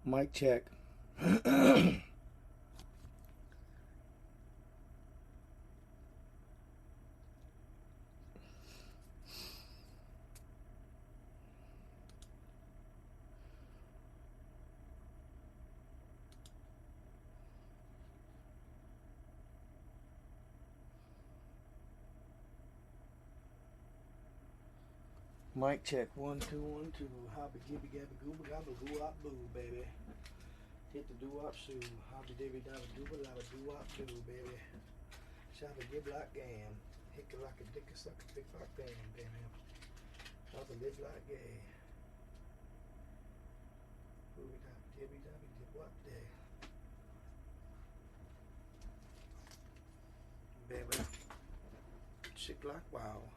Mic check. Mic check. 1 2 1 2. Hobby gibby gabby gooba gobble goo up boo, baby. Hit the doo wop shoe. Hobby dibby dabby dooba labba doo wop doo, baby. Shabba gib like gam. Hick a like a dick a suck a dick like bam, bam. Hobby live like gay. Booby dabby dibby dabby dib wop day. Baby. Chick like wow.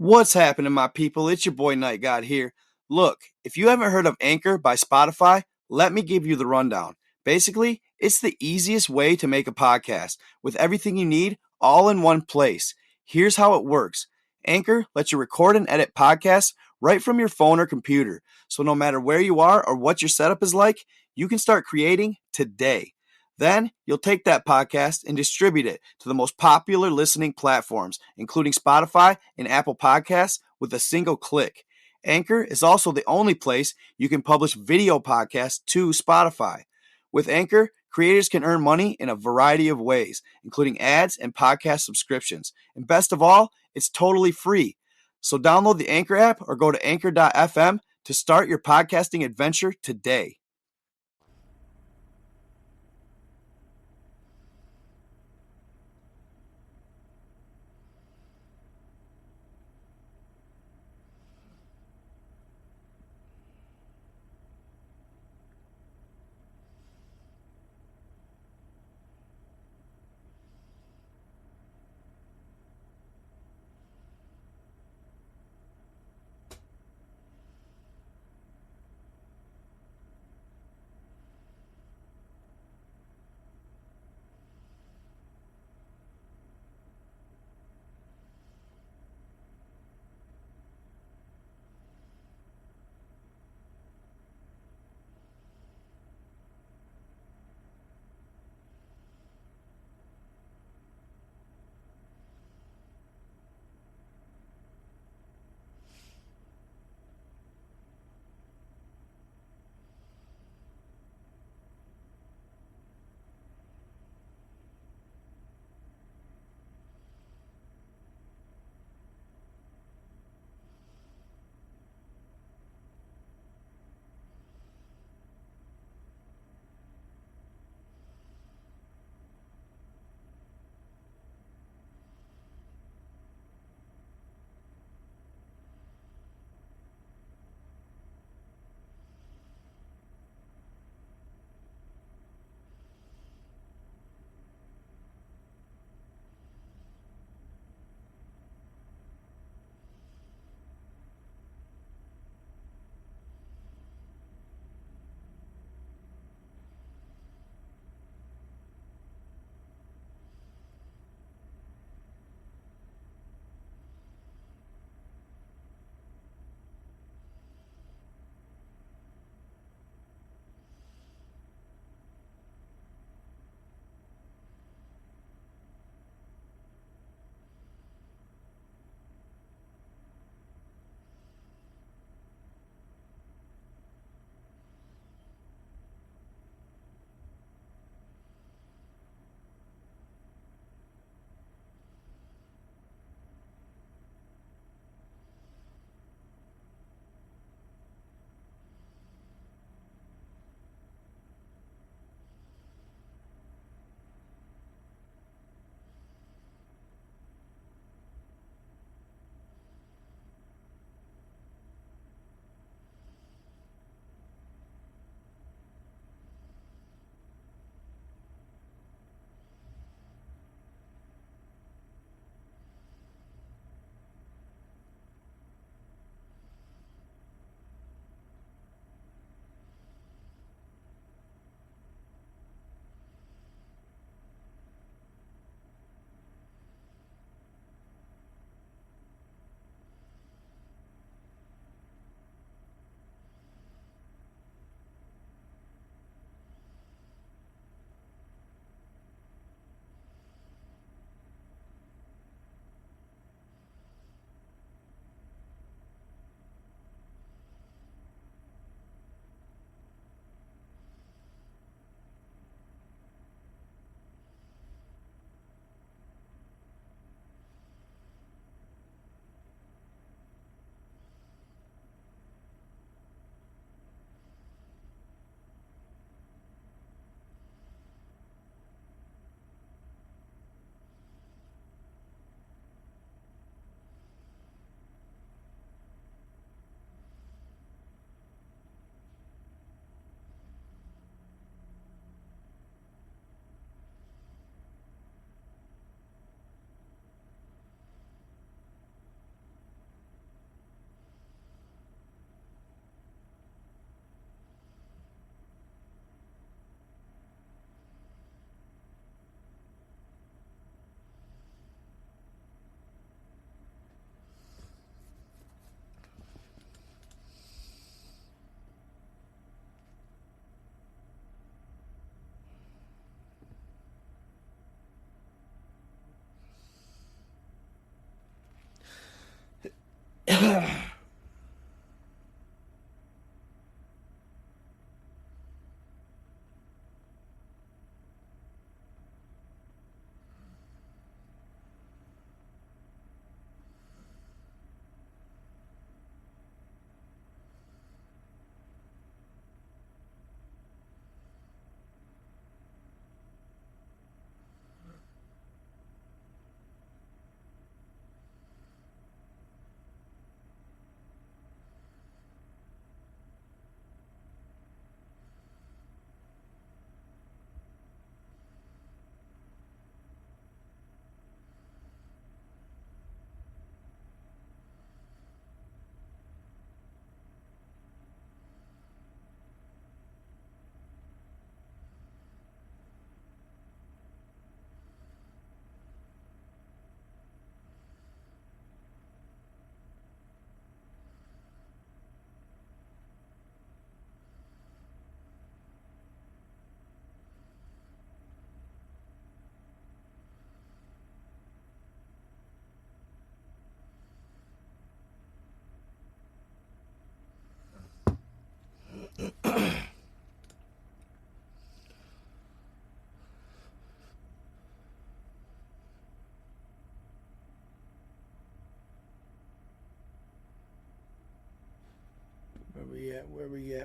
What's happening, my people? It's your boy Night God here. Look, if you haven't heard of Anchor by Spotify, let me give you the rundown. Basically, it's the easiest way to make a podcast with everything you need all in one place. Here's how it works. Anchor lets you record and edit podcasts right from your phone or computer. So no matter where you are or what your setup is like, you can start creating today. Then you'll take that podcast and distribute it to the most popular listening platforms, including Spotify and Apple Podcasts, with a single click. Anchor is also the only place you can publish video podcasts to Spotify. With Anchor, creators can earn money in a variety of ways, including ads and podcast subscriptions. And best of all, it's totally free. So download the Anchor app or go to anchor.fm to start your podcasting adventure today.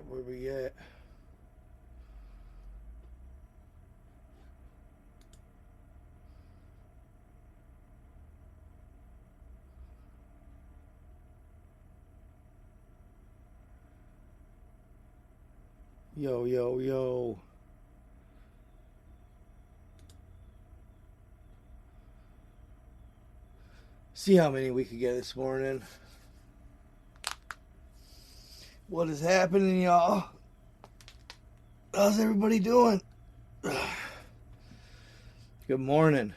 Where we at? Yo. See how many we could get this morning. What is happening, y'all? How's everybody doing? Good morning.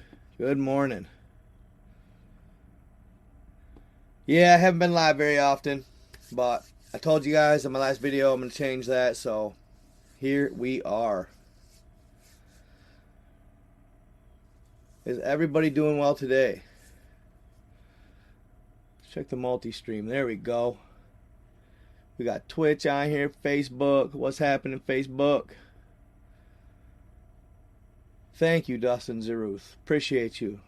Yeah, I haven't been live very often, but I told you guys in my last video I'm going to change that, so here we are. Is everybody doing well today? Check the multi-stream. There we go. We got Twitch on here, Facebook. What's happening, Facebook? Thank you, Dustin Zeruth. Appreciate you.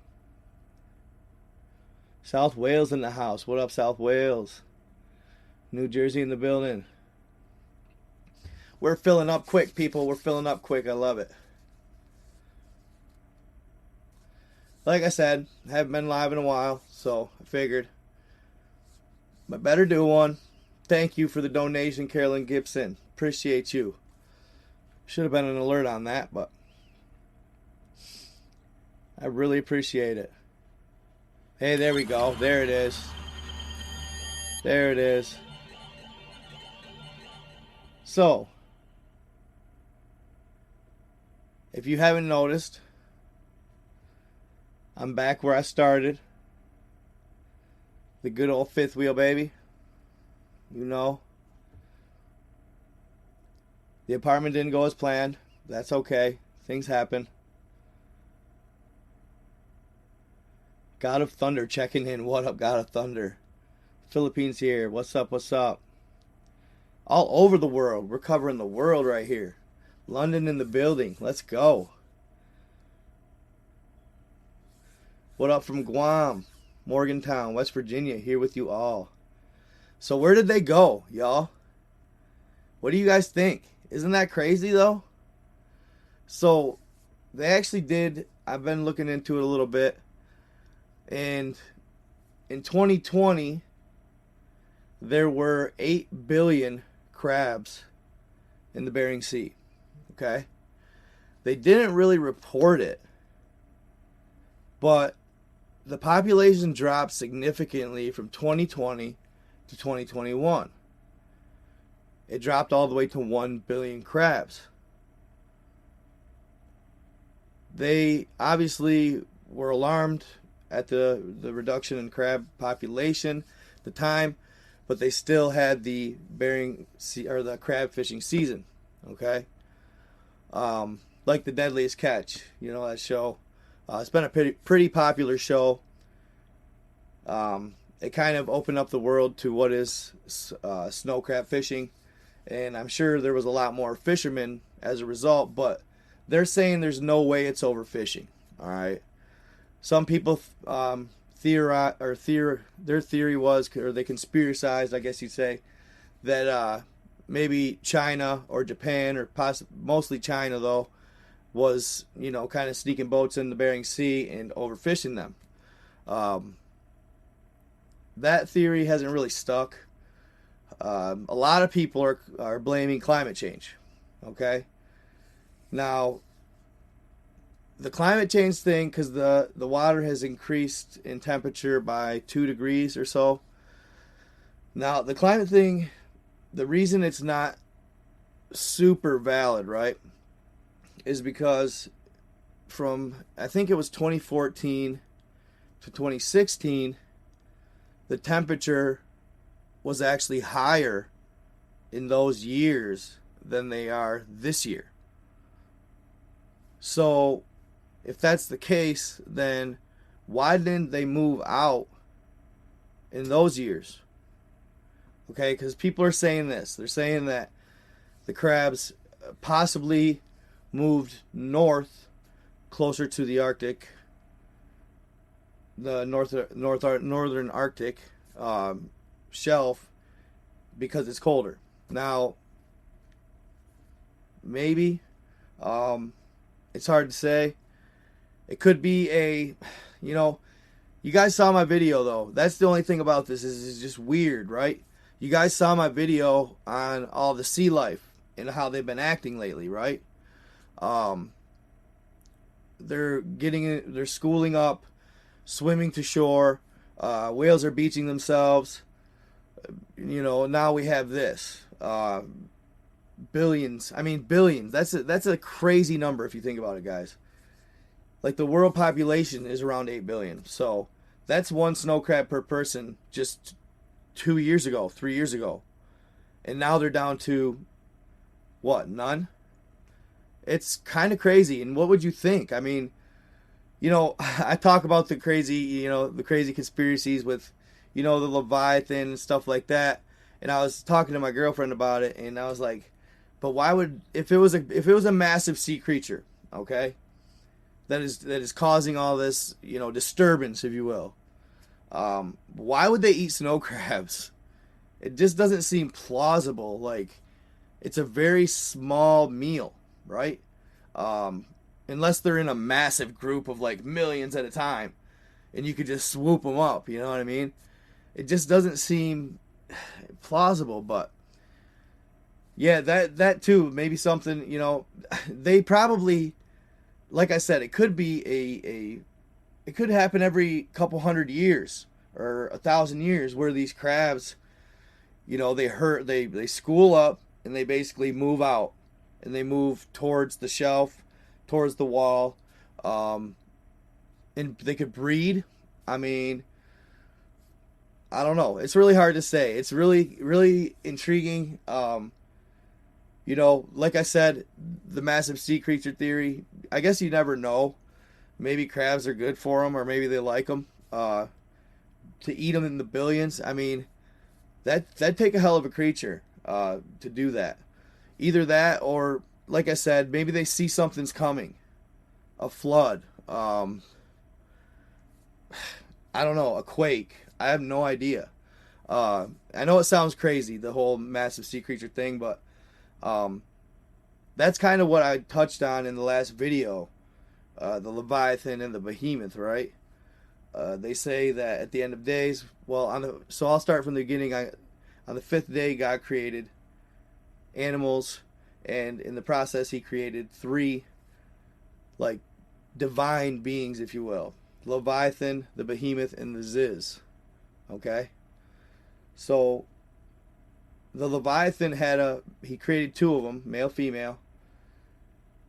South Wales in the house. What up, South Wales? New Jersey in the building. We're filling up quick, people. We're filling up quick. I love it. Like I said, I haven't been live in a while, so I figured I better do one. Thank you for the donation, Carolyn Gibson. Appreciate you. Should have been an alert on that, but I really appreciate it. Hey, there we go. There it is. There it is. So, if you haven't noticed, I'm back where I started. The good old fifth wheel, baby. You know. The apartment didn't go as planned. That's okay. Things happen. God of Thunder checking in. What up, God of Thunder? Philippines here. What's up? All over the world. We're covering the world right here. London in the building. Let's go. What up from Guam? Morgantown, West Virginia. Here with you all. So where did they go, y'all? What do you guys think? Isn't that crazy, though? So they actually did. I've been looking into it a little bit. And in 2020, there were 8 billion crabs in the Bering Sea. Okay? They didn't really report it. But the population dropped significantly from 2020 to 2021. It dropped all the way to 1 billion crabs. They obviously were alarmed at the reduction in crab population at the time, but they still had the Bering Sea, or the crab fishing season. Okay, like The Deadliest Catch, you know that show. It's been a pretty popular show. it kind of opened up the world to what is snow crab fishing. And I'm sure there was a lot more fishermen as a result, but they're saying there's no way it's overfishing. All right. Some people theorize, their theory was, or they conspiracized, I guess you'd say, that maybe China or Japan, or mostly China though, was, you know, kind of sneaking boats in the Bering Sea and overfishing them. That theory hasn't really stuck. A lot of people are blaming climate change. Okay, now the climate change thing, because the water has increased in temperature by 2 degrees or so. Now the climate thing, the reason it's not super valid, right, is because from, I think it was 2014 to 2016, the temperature was actually higher in those years than they are this year. So if that's the case, then why didn't they move out in those years? Okay, because people are saying this. They're saying that the crabs possibly moved north, closer to the Arctic, the northern Arctic shelf, because it's colder. Now, maybe, it's hard to say. It could be you guys saw my video though. That's the only thing about this is it's just weird, right? You guys saw my video on all the sea life and how they've been acting lately, right? They're schooling up, swimming to shore. Whales are beaching themselves. You know, now we have this. Billions. I mean, billions. That's a crazy number if you think about it, guys. Like, the world population is around 8 billion. So that's one snow crab per person just 2 years ago, 3 years ago. And now they're down to, what, none? It's kind of crazy. And what would you think? I mean, you know, I talk about the crazy conspiracies with, you know, the Leviathan and stuff like that. And I was talking to my girlfriend about it, and I was like, but why would, if it was a massive sea creature, okay, that is causing all this, you know, disturbance, if you will, why would they eat snow crabs? It just doesn't seem plausible. Like, it's a very small meal, right? Unless they're in a massive group of like millions at a time, and you could just swoop them up. You know what I mean? It just doesn't seem plausible. But yeah, that too, maybe something. You know, they probably, like I said, it could be it could happen every couple hundred years or 1,000 years, where these crabs, you know, they school up and they basically move out, and they move towards the shelf, towards the wall, and they could breed. I mean, I don't know. It's really hard to say. It's really, really intriguing. You know, like I said, the massive sea creature theory, I guess you never know. Maybe crabs are good for them, or maybe they like them. To eat them in the billions, I mean, that'd take a hell of a creature to do that. Either that, or, like I said, maybe they see something's coming. A flood. I don't know, a quake. I have no idea. I know it sounds crazy, the whole massive sea creature thing, but that's kind of what I touched on in the last video. The Leviathan and the Behemoth, right? They say that at the end of days, well, so I'll start from the beginning. On the 5th day, God created animals, and in the process, He created 3, like, divine beings, if you will: Leviathan, the Behemoth, and the Ziz. Okay, so the Leviathan he created 2 of them, male, female,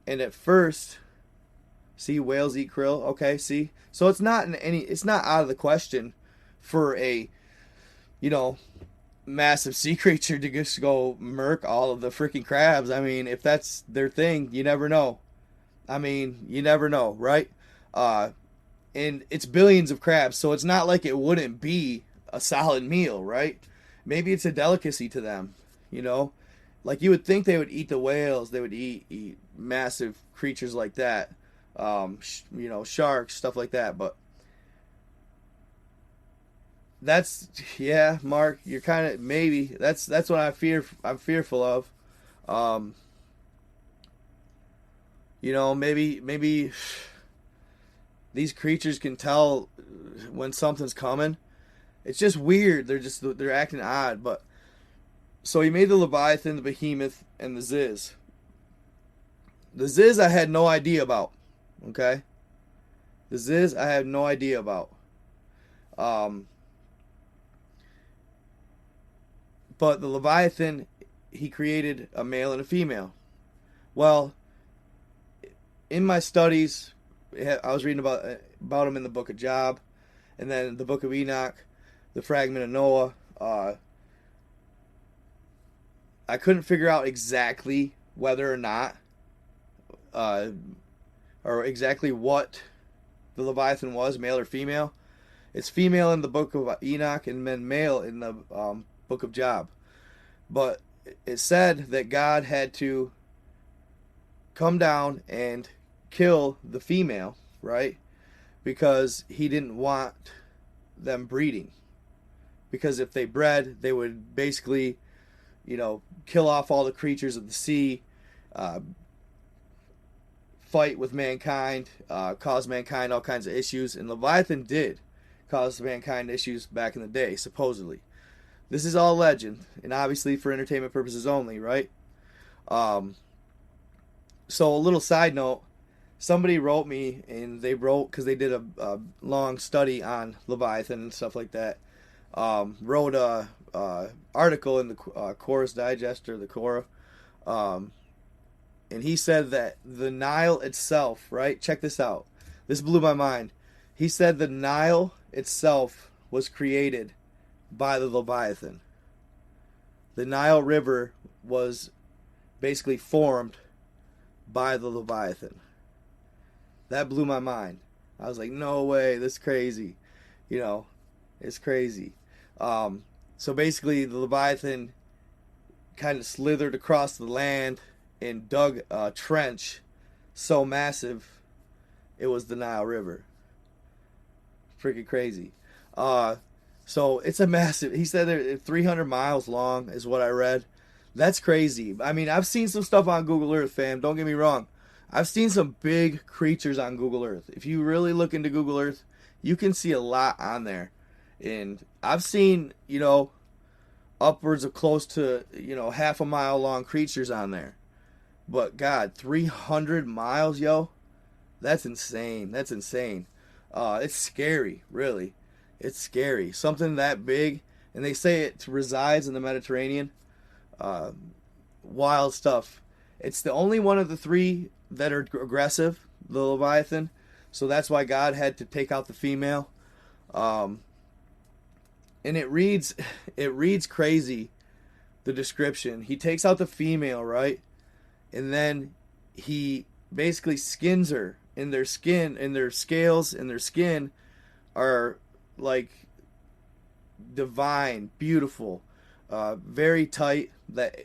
and at first, see, whales eat krill. Okay, see, so it's not out of the question for a, you know, massive sea creature to just go murk all of the freaking crabs. I mean, if that's their thing, you never know. I mean, you never know, right? And it's billions of crabs, so it's not like it wouldn't be a solid meal, right? Maybe it's a delicacy to them, you know? Like you would think they would eat the whales, they would eat massive creatures like that, sharks, stuff like that. But that's yeah, Mark, you're kind of maybe that's what I'm fearful of. Um, maybe these creatures can tell when something's coming. It's just weird. They're acting odd. But so he made the Leviathan, the Behemoth, and the Ziz. The Ziz I had no idea about. Okay, the Ziz I had no idea about. Um, but the Leviathan, he created a male and a female. Well, in my studies, I was reading about him in the Book of Job, and then the Book of Enoch, the Fragment of Noah. I couldn't figure out exactly whether or not, or exactly what the Leviathan was, male or female. It's female in the Book of Enoch, and then male in the Book of Job. But it said that God had to come down and kill the female, right? Because he didn't want them breeding. Because if they bred, they would basically, kill off all the creatures of the sea, fight with mankind, cause mankind all kinds of issues. And Leviathan did cause mankind issues back in the day, supposedly. This is all legend, and obviously for entertainment purposes only, right? So a little side note, somebody wrote me, and they wrote, because they did a long study on Leviathan and stuff like that, wrote a article in the Chorus Digest, or the Quora, and he said that the Nile itself, right? Check this out. This blew my mind. He said the Nile itself was created by the Leviathan. The Nile River was basically formed by the Leviathan. That blew my mind. I was like, no way, that's crazy. It's crazy. So basically, the Leviathan kind of slithered across the land and dug a trench so massive it was the Nile River. Freaking crazy. So it's a massive. He said they're 300 miles long, is what I read. That's crazy. I mean, I've seen some stuff on Google Earth, fam. Don't get me wrong. I've seen some big creatures on Google Earth. If you really look into Google Earth, you can see a lot on there. And I've seen, upwards of close to, half a mile long creatures on there. But God, 300 miles, yo? That's insane. That's insane. It's scary, really. It's scary. Something that big, and they say it resides in the Mediterranean. Wild stuff. It's the only one of the three that are aggressive, the Leviathan. So that's why God had to take out the female. And it reads crazy, the description. He takes out the female, right? And then he basically skins her. And their skin, and their scales, and their skin are like divine, beautiful, very tight.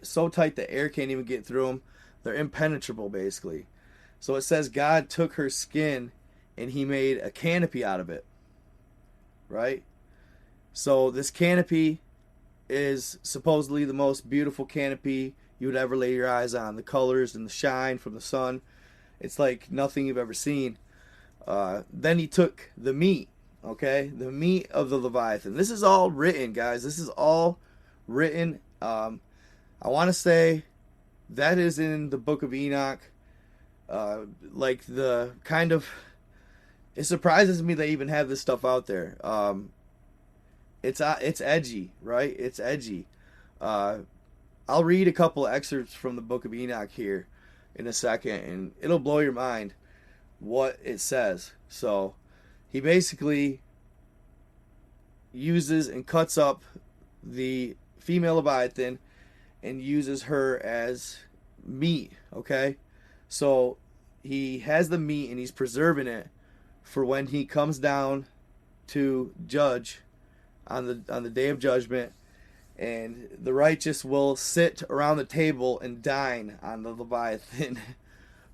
So tight that air can't even get through them. They're impenetrable, basically. So it says God took her skin and he made a canopy out of it, right? So this canopy is supposedly the most beautiful canopy you would ever lay your eyes on. The colors and the shine from the sun, it's like nothing you've ever seen. Then he took the meat, okay? The meat of the Leviathan. This is all written, guys. This is all written. I want to say that is in the Book of Enoch. Like the kind of... It surprises me they even have this stuff out there. It's edgy, right? It's edgy. I'll read a couple excerpts from the Book of Enoch here in a second, and it'll blow your mind what it says. So he basically uses and cuts up the female Leviathan and uses her as meat, okay? So he has the meat and he's preserving it for when he comes down to judge on the day of judgment, and the righteous will sit around the table and dine on the Leviathan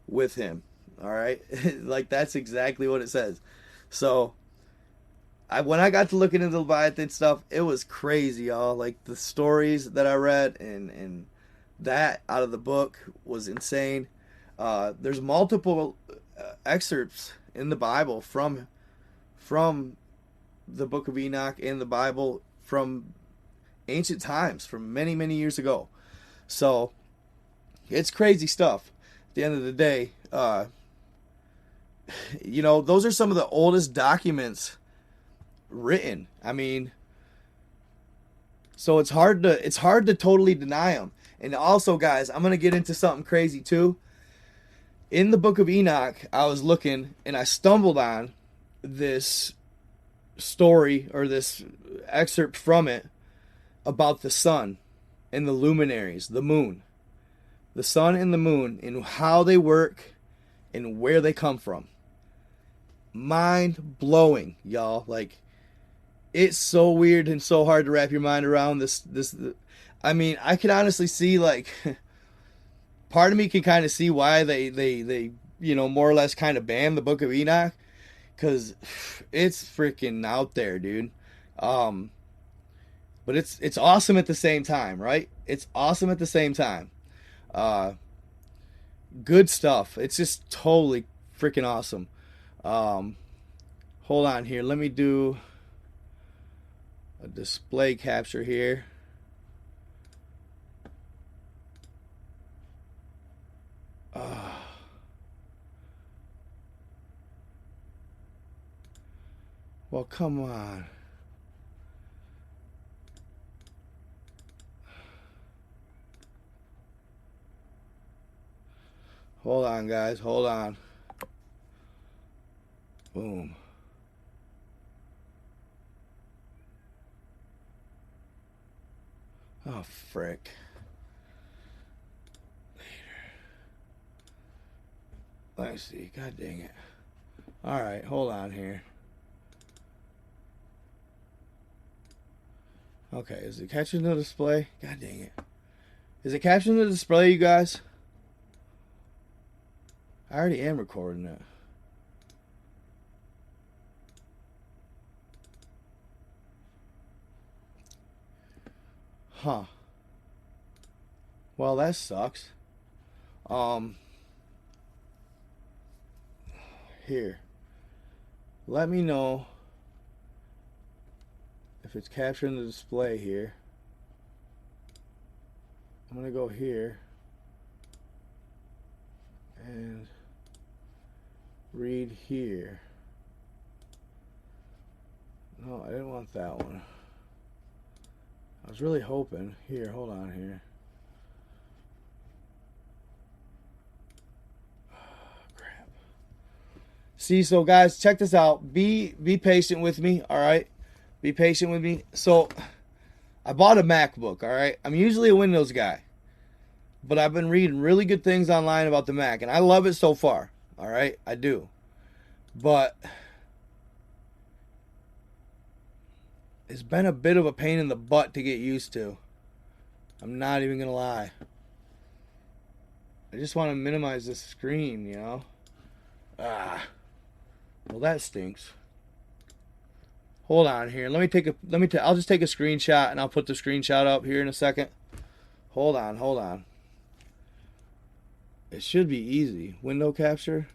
with him. All right, like that's exactly what it says. So when I got to looking into the Leviathan stuff, it was crazy, y'all. Like the stories that I read and that out of the book was insane. There's multiple excerpts in the Bible from the Book of Enoch and the Bible from ancient times, from many years ago. So it's crazy stuff. At the end of the day, those are some of the oldest documents written. I mean, so it's hard to totally deny them. And also, guys, I'm gonna get into something crazy too. In the Book of Enoch, I was looking and I stumbled on this story or this excerpt from it about the sun and the luminaries, the moon. The sun and the moon and how they work and where they come from. Mind blowing, y'all. Like, it's so weird and so hard to wrap your mind around this. I mean, I can honestly see, like, part of me can kind of see why they more or less kind of banned the Book of Enoch, because it's freaking out there, dude. But it's awesome at the same time, right? It's awesome at the same time. Good stuff. It's just totally freaking awesome. Hold on here. Let me do a display capture here. Well, come on. Hold on, guys. Hold on. Boom. Oh, frick. Later. Let's see. God dang it. Alright, hold on here. Okay, is it catching the display? God dang it. Is it capturing the display, you guys? I already am recording it. Huh. Well, that sucks. Here. Let me know if it's capturing the display here. I'm gonna go here and read here. No, I didn't want that one. I was really hoping. Here, hold on here. Crap. See, so guys, check this out. Be patient with me, all right? Be patient with me. So, I bought a MacBook, all right? I'm usually a Windows guy, but I've been reading really good things online about the Mac, and I love it so far, all right? I do. But it's been a bit of a pain in the butt to get used to. I'm not even going to lie. I just want to minimize the screen, you know? Well, that stinks. Hold on here. I'll just take a screenshot and I'll put the screenshot up here in a second. Hold on. It should be easy. Window capture.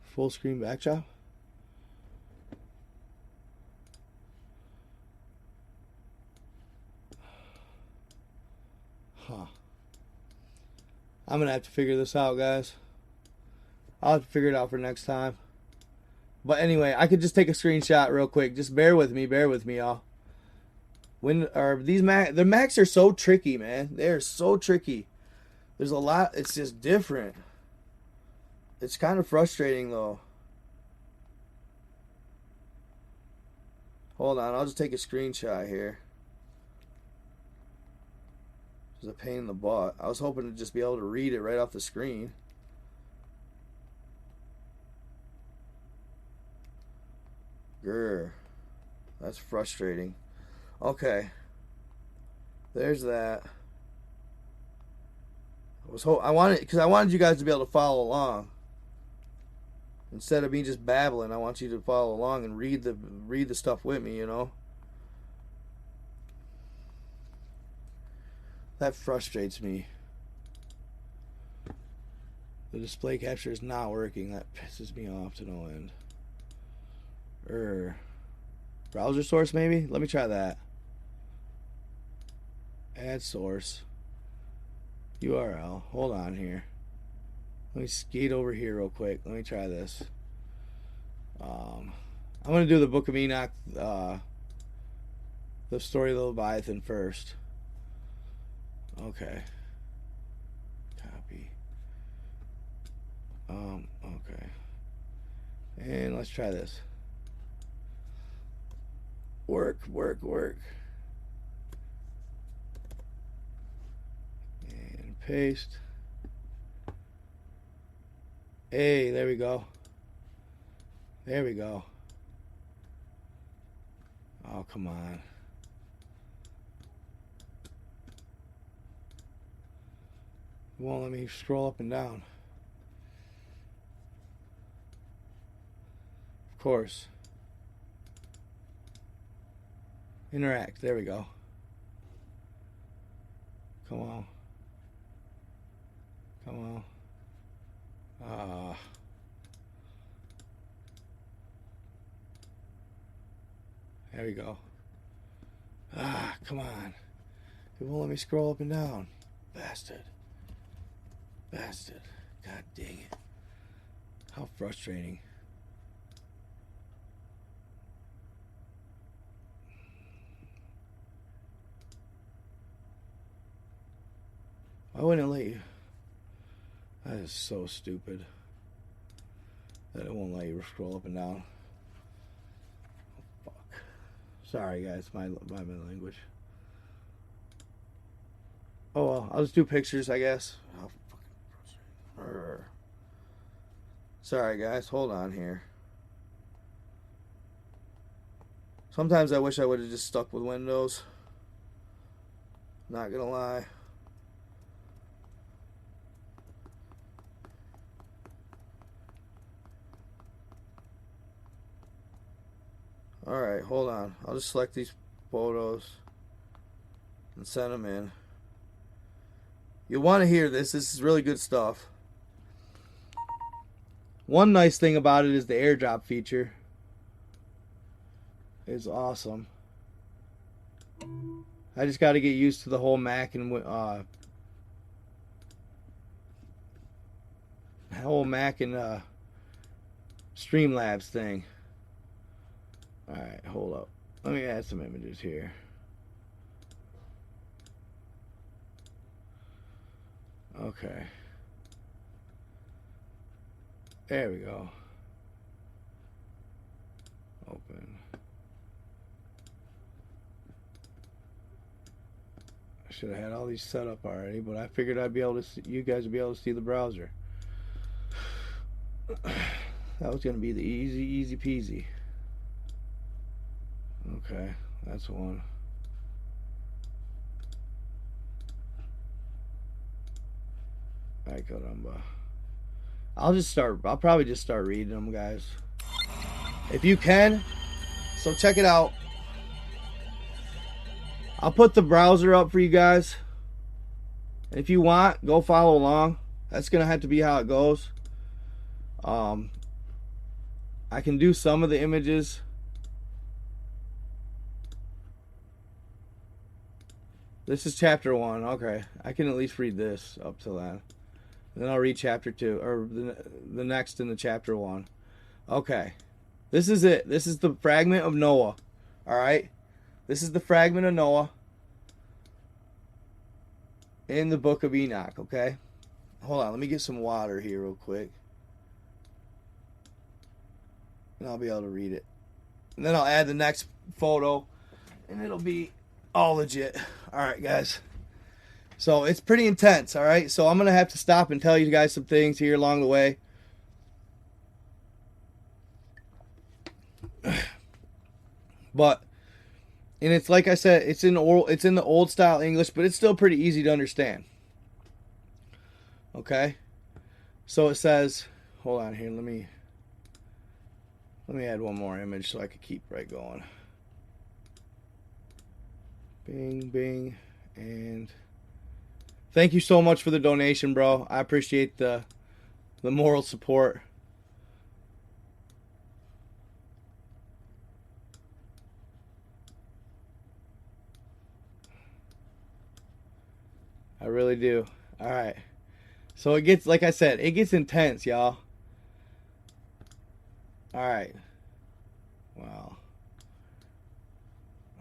Full screen backdrop. Huh. I'm gonna have to figure this out, guys. I'll have to figure it out for next time. But anyway, I could just take a screenshot real quick. Just bear with me, y'all. The Macs are so tricky, man. They're so tricky. There's a lot. It's just different. It's kind of frustrating, though. Hold on, I'll just take a screenshot here. It's a pain in the butt. I was hoping to just be able to read it right off the screen. Grr. That's frustrating. Okay. There's that. I wanted you guys to be able to follow along. Instead of me just babbling, I want you to follow along and read the stuff with me, you know? That frustrates me. The display capture is not working. That pisses me off to no end. Browser source maybe? Let me try that. Add source. URL. Hold on here. Let me skate over here real quick. Let me try this. I'm going to do the Book of Enoch, the story of the Leviathan first. Okay. Copy. Okay. And let's try this. Work. And paste. Hey, there we go. There we go. Oh, come on. It won't let me scroll up and down. Of course. Interact. There we go. Come on. Come on. There we go. Come on. It won't let me scroll up and down. Bastard. God dang it. How frustrating. Why wouldn't it let you? That is so stupid. That it won't let you scroll up and down. Oh, fuck. Sorry guys, my language. Oh well, I'll just do pictures, I guess. Oh, fucking frustrating. Sorry guys, hold on here. Sometimes I wish I would have just stuck with Windows. Not gonna lie. Alright, hold on. I'll just select these photos and send them in. You'll want to hear this. This is really good stuff. One nice thing about it is the airdrop feature. It's awesome. I just got to get used to the whole Mac and Streamlabs thing. Alright, hold up. Let me add some images here. Okay. There we go. Open. I should have had all these set up already, but I figured I'd be able to see, you guys would be able to see the browser. That was going to be the easy peasy. Okay, that's one. Ay caramba. I'll probably just start reading them, guys. If you can. So check it out. I'll put the browser up for you guys. If you want, go follow along. That's going to have to be how it goes. I can do some of the images. This is chapter 1. Okay, I can at least read this up to that. Then I'll read chapter 2, or the next in the chapter 1. Okay, this is it. This is the fragment of Noah. All right, this is the fragment of Noah in the Book of Enoch. Okay, hold on. Let me get some water here real quick, and I'll be able to read it. And then I'll add the next photo, and it'll be all legit. All right, guys. So it's pretty intense, all right? So I'm going to have to stop and tell you guys some things here along the way. But, and it's like I said, it's in the old style English, but it's still pretty easy to understand. Okay? So it says, hold on here, let me add one more image so I can keep right going. Bing, bing, and thank you so much for the donation, bro. I appreciate the moral support. I really do. All right. So it gets, like I said, it gets intense, y'all. All right. Wow.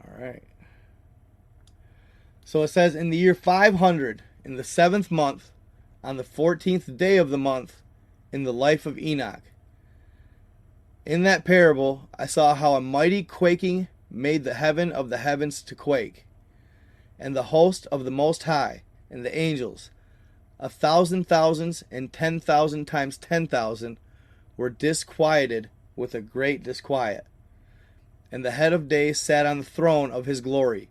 All right. So it says, in the year 500, in the 7th month, on the 14th day of the month, in the life of Enoch. In that parable, I saw how a mighty quaking made the heaven of the heavens to quake, and the host of the Most High, and the angels, 1,000 thousands and 10,000 times 10,000, were disquieted with a great disquiet. And the head of days sat on the throne of his glory,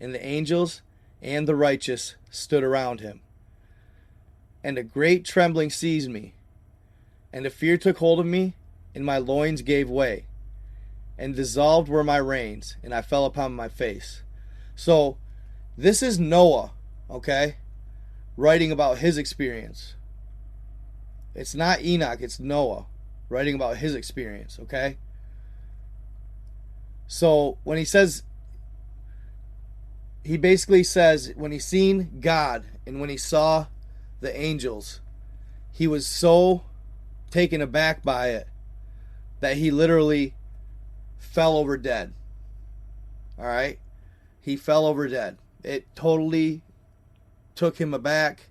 and the angels and the righteous stood around him. And a great trembling seized me, and a fear took hold of me, and my loins gave way, and dissolved were my reins, and I fell upon my face. So, this is Noah, okay, writing about his experience. It's not Enoch, it's Noah writing about his experience, okay? So, when he says, he basically says, when he seen God and when he saw the angels, he was so taken aback by it that he literally fell over dead. All right? He fell over dead. It totally took him aback.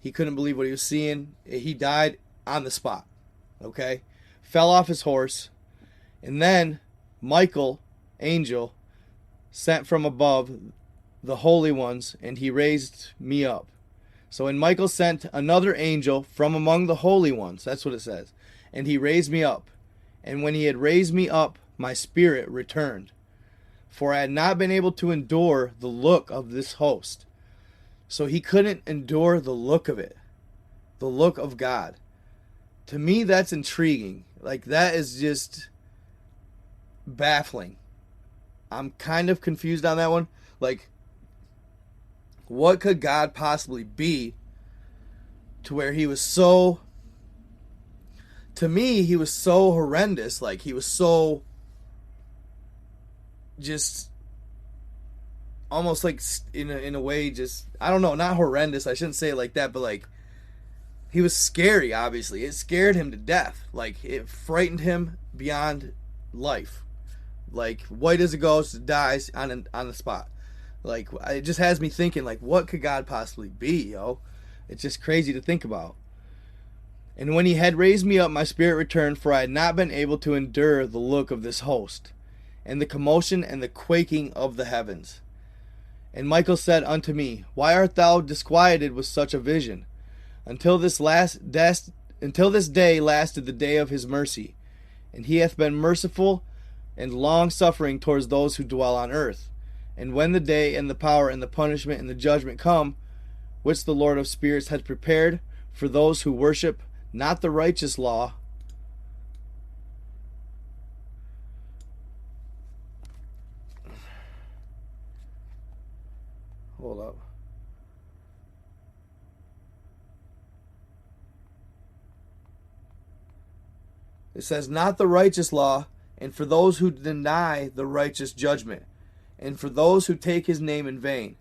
He couldn't believe what he was seeing. He died on the spot. Okay? Fell off his horse. And then Michael, angel, sent from above the holy ones, and he raised me up. So when Michael sent another angel from among the holy ones, that's what it says, and he raised me up. And when he had raised me up, my spirit returned. For I had not been able to endure the look of this host. So he couldn't endure the look of it. The look of God. To me, that's intriguing. Like, that is just baffling. I'm kind of confused on that one. Like, what could God possibly be to where he was so... To me, he was so horrendous. Like, he was so... just... almost like, in a way, just... I don't know, not horrendous. I shouldn't say it like that, but like... he was scary, obviously. It scared him to death. Like, it frightened him beyond life. Like, white as a ghost, dies on the spot. Like, it just has me thinking, like, what could God possibly be, yo? It's just crazy to think about. And when he had raised me up, my spirit returned, for I had not been able to endure the look of this host, and the commotion and the quaking of the heavens. And Michael said unto me, Why art thou disquieted with such a vision? Until this day lasted the day of his mercy, and he hath been merciful and long-suffering towards those who dwell on earth. And when the day and the power and the punishment and the judgment come, which the Lord of spirits hath prepared for those who worship not the righteous law, hold up. It says, not the righteous law, and for those who deny the righteous judgment, and for those who take his name in vain.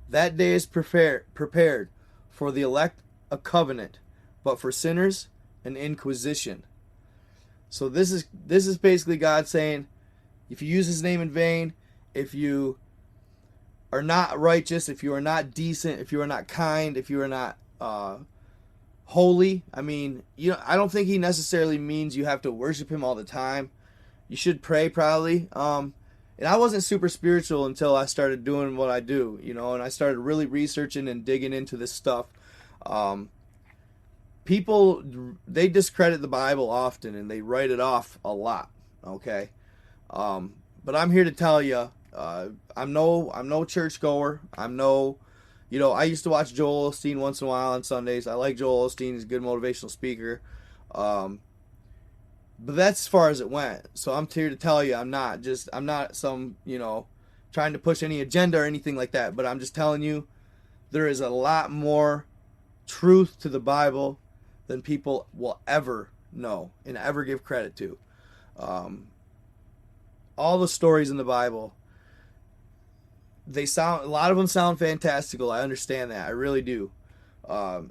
That day is prepared for the elect a covenant, but for sinners an inquisition. So this is basically God saying, if you use his name in vain, if you are not righteous, if you are not decent, if you are not kind, if you are not holy. I mean, I don't think he necessarily means you have to worship him all the time. You should pray probably. And I wasn't super spiritual until I started doing what I do, you know, and I started really researching and digging into this stuff. Um, People, they discredit the Bible often and they write it off a lot. Okay, but I'm here to tell you, I'm no churchgoer. I'm no, you know, I used to watch Joel Osteen once in a while on Sundays. I like Joel Osteen; he's a good motivational speaker. Um, but that's as far as it went. So I'm here to tell you, I'm not some, you know, trying to push any agenda or anything like that. But I'm just telling you, there is a lot more truth to the Bible than people will ever know and ever give credit to. Um, all the stories in the Bible, a lot of them sound fantastical. I understand that. I really do.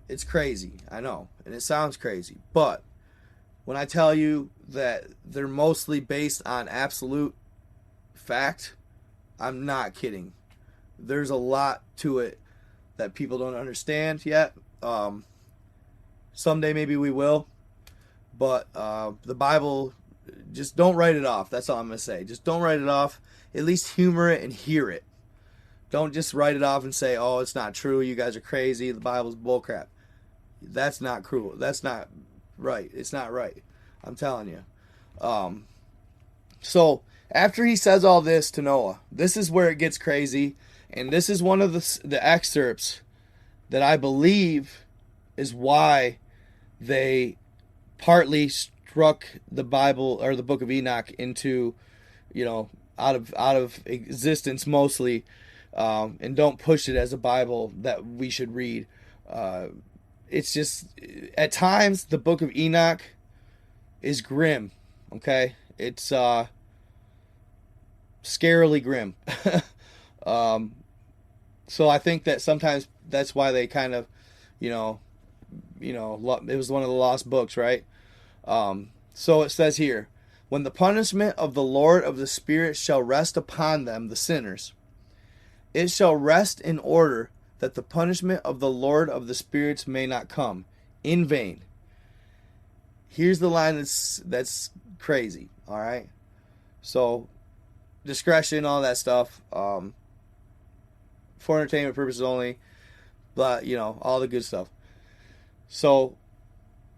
It's crazy. I know. And it sounds crazy. But when I tell you that they're mostly based on absolute fact, I'm not kidding. There's a lot to it that people don't understand yet. Someday maybe we will. But the Bible, just don't write it off. That's all I'm going to say. Just don't write it off. At least humor it and hear it. Don't just write it off and say, oh, it's not true. You guys are crazy. The Bible's bullcrap. That's not cruel. That's not right. It's not right. I'm telling you. So after he says all this to Noah, this is where it gets crazy. And this is one of the excerpts that I believe is why they partly struck the Bible or the Book of Enoch into, you know, out of existence mostly, and don't push it as a Bible that we should read. It's just, at times the Book of Enoch is grim. Okay, it's scarily grim. So I think that sometimes that's why they kind of, you know, it was one of the lost books, right? So it says here, when the punishment of the Lord of the Spirit shall rest upon them, the sinners, it shall rest in order that the punishment of the Lord of the Spirits may not come in vain. Here's the line that's crazy, all right? So, discretion, all that stuff, for entertainment purposes only, but, you know, all the good stuff. So,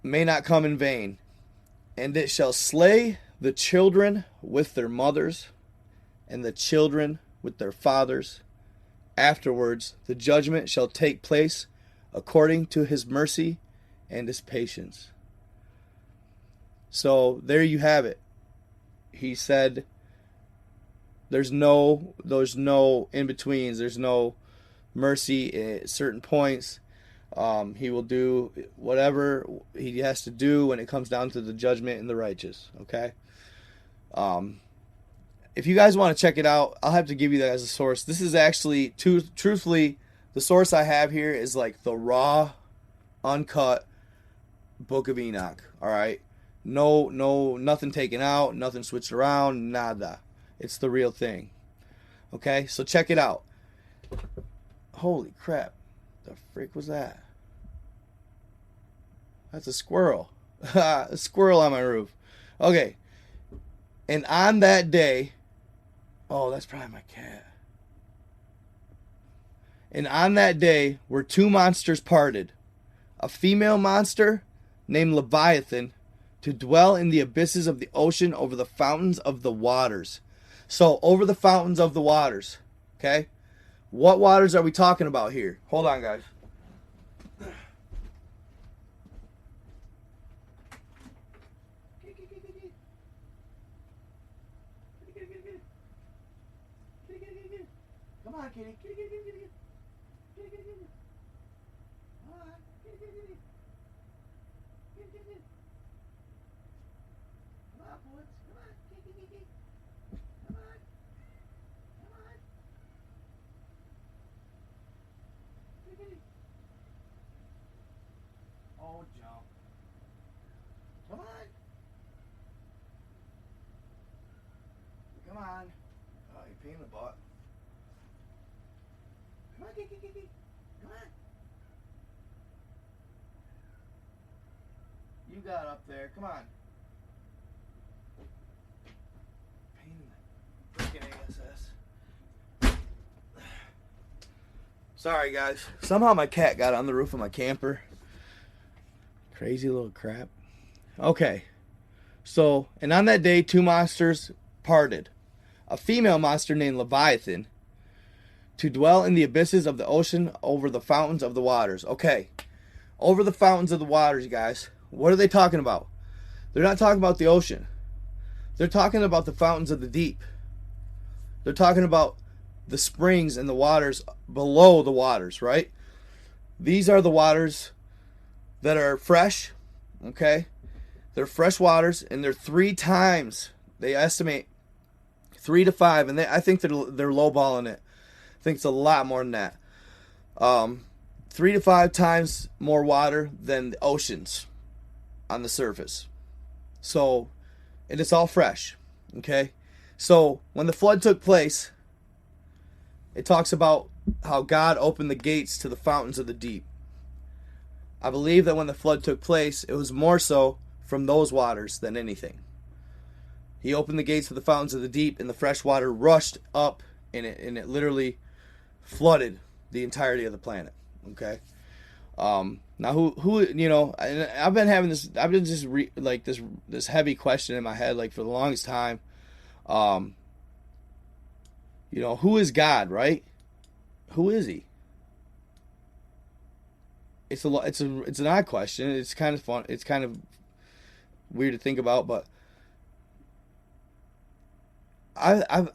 may not come in vain. And it shall slay the children with their mothers, and the children with their fathers. Afterwards, the judgment shall take place according to his mercy and his patience. So there you have it. He said there's no in-betweens. There's no mercy at certain points. He will do whatever he has to do when it comes down to the judgment and the righteous. Okay. If you guys want to check it out, I'll have to give you that as a source. This is actually, truthfully, the source I have here is like the raw, uncut Book of Enoch. All right. No, nothing taken out, nothing switched around, nada. It's the real thing. Okay. So check it out. Holy crap. The frick was that? That's a squirrel. A squirrel on my roof. Okay. And on that day, oh, that's probably my cat. And on that day were two monsters parted. A female monster named Leviathan to dwell in the abysses of the ocean over the fountains of the waters. So, over the fountains of the waters. Okay? What waters are we talking about here? Hold on, guys. Come on, kitty. Kitty, kitty, kitty, kitty. Kitty, kitty, kitty. Come on. Kitty, kitty, kitty. Kitty, kitty, kitty. Come on, boys. Come on. Kitty, kitty, kitty. Come on. Come on. Kitty, kitty. Oh, jump. Come on. Come on. Oh, you're peeing the butt. Come on, kitty. Come on. You got up there. Come on. SS. Sorry, guys. Somehow my cat got on the roof of my camper. Crazy little crap. Okay. So, and on that day, two monsters parted. A female monster named Leviathan to dwell in the abysses of the ocean over the fountains of the waters. Okay. Over the fountains of the waters, guys. What are they talking about? They're not talking about the ocean. They're talking about the fountains of the deep. They're talking about the springs and the waters below the waters, right? These are the waters that are fresh, okay? They're fresh waters, and they're 3 times, they estimate 3 to 5, and I think they're lowballing it. I think it's a lot more than that. 3 to 5 times more water than the oceans on the surface. So, and it's all fresh, okay? So, when the flood took place, it talks about how God opened the gates to the fountains of the deep. I believe that when the flood took place, it was more so from those waters than anything. He opened the gates to the fountains of the deep, and the fresh water rushed up, and it literally flooded the entirety of the planet. Okay. Now who you know? I've been having this. I've been just this heavy question in my head like for the longest time. You know, who is God, right? Who is he? It's an odd question. It's kind of fun. It's kind of weird to think about, but I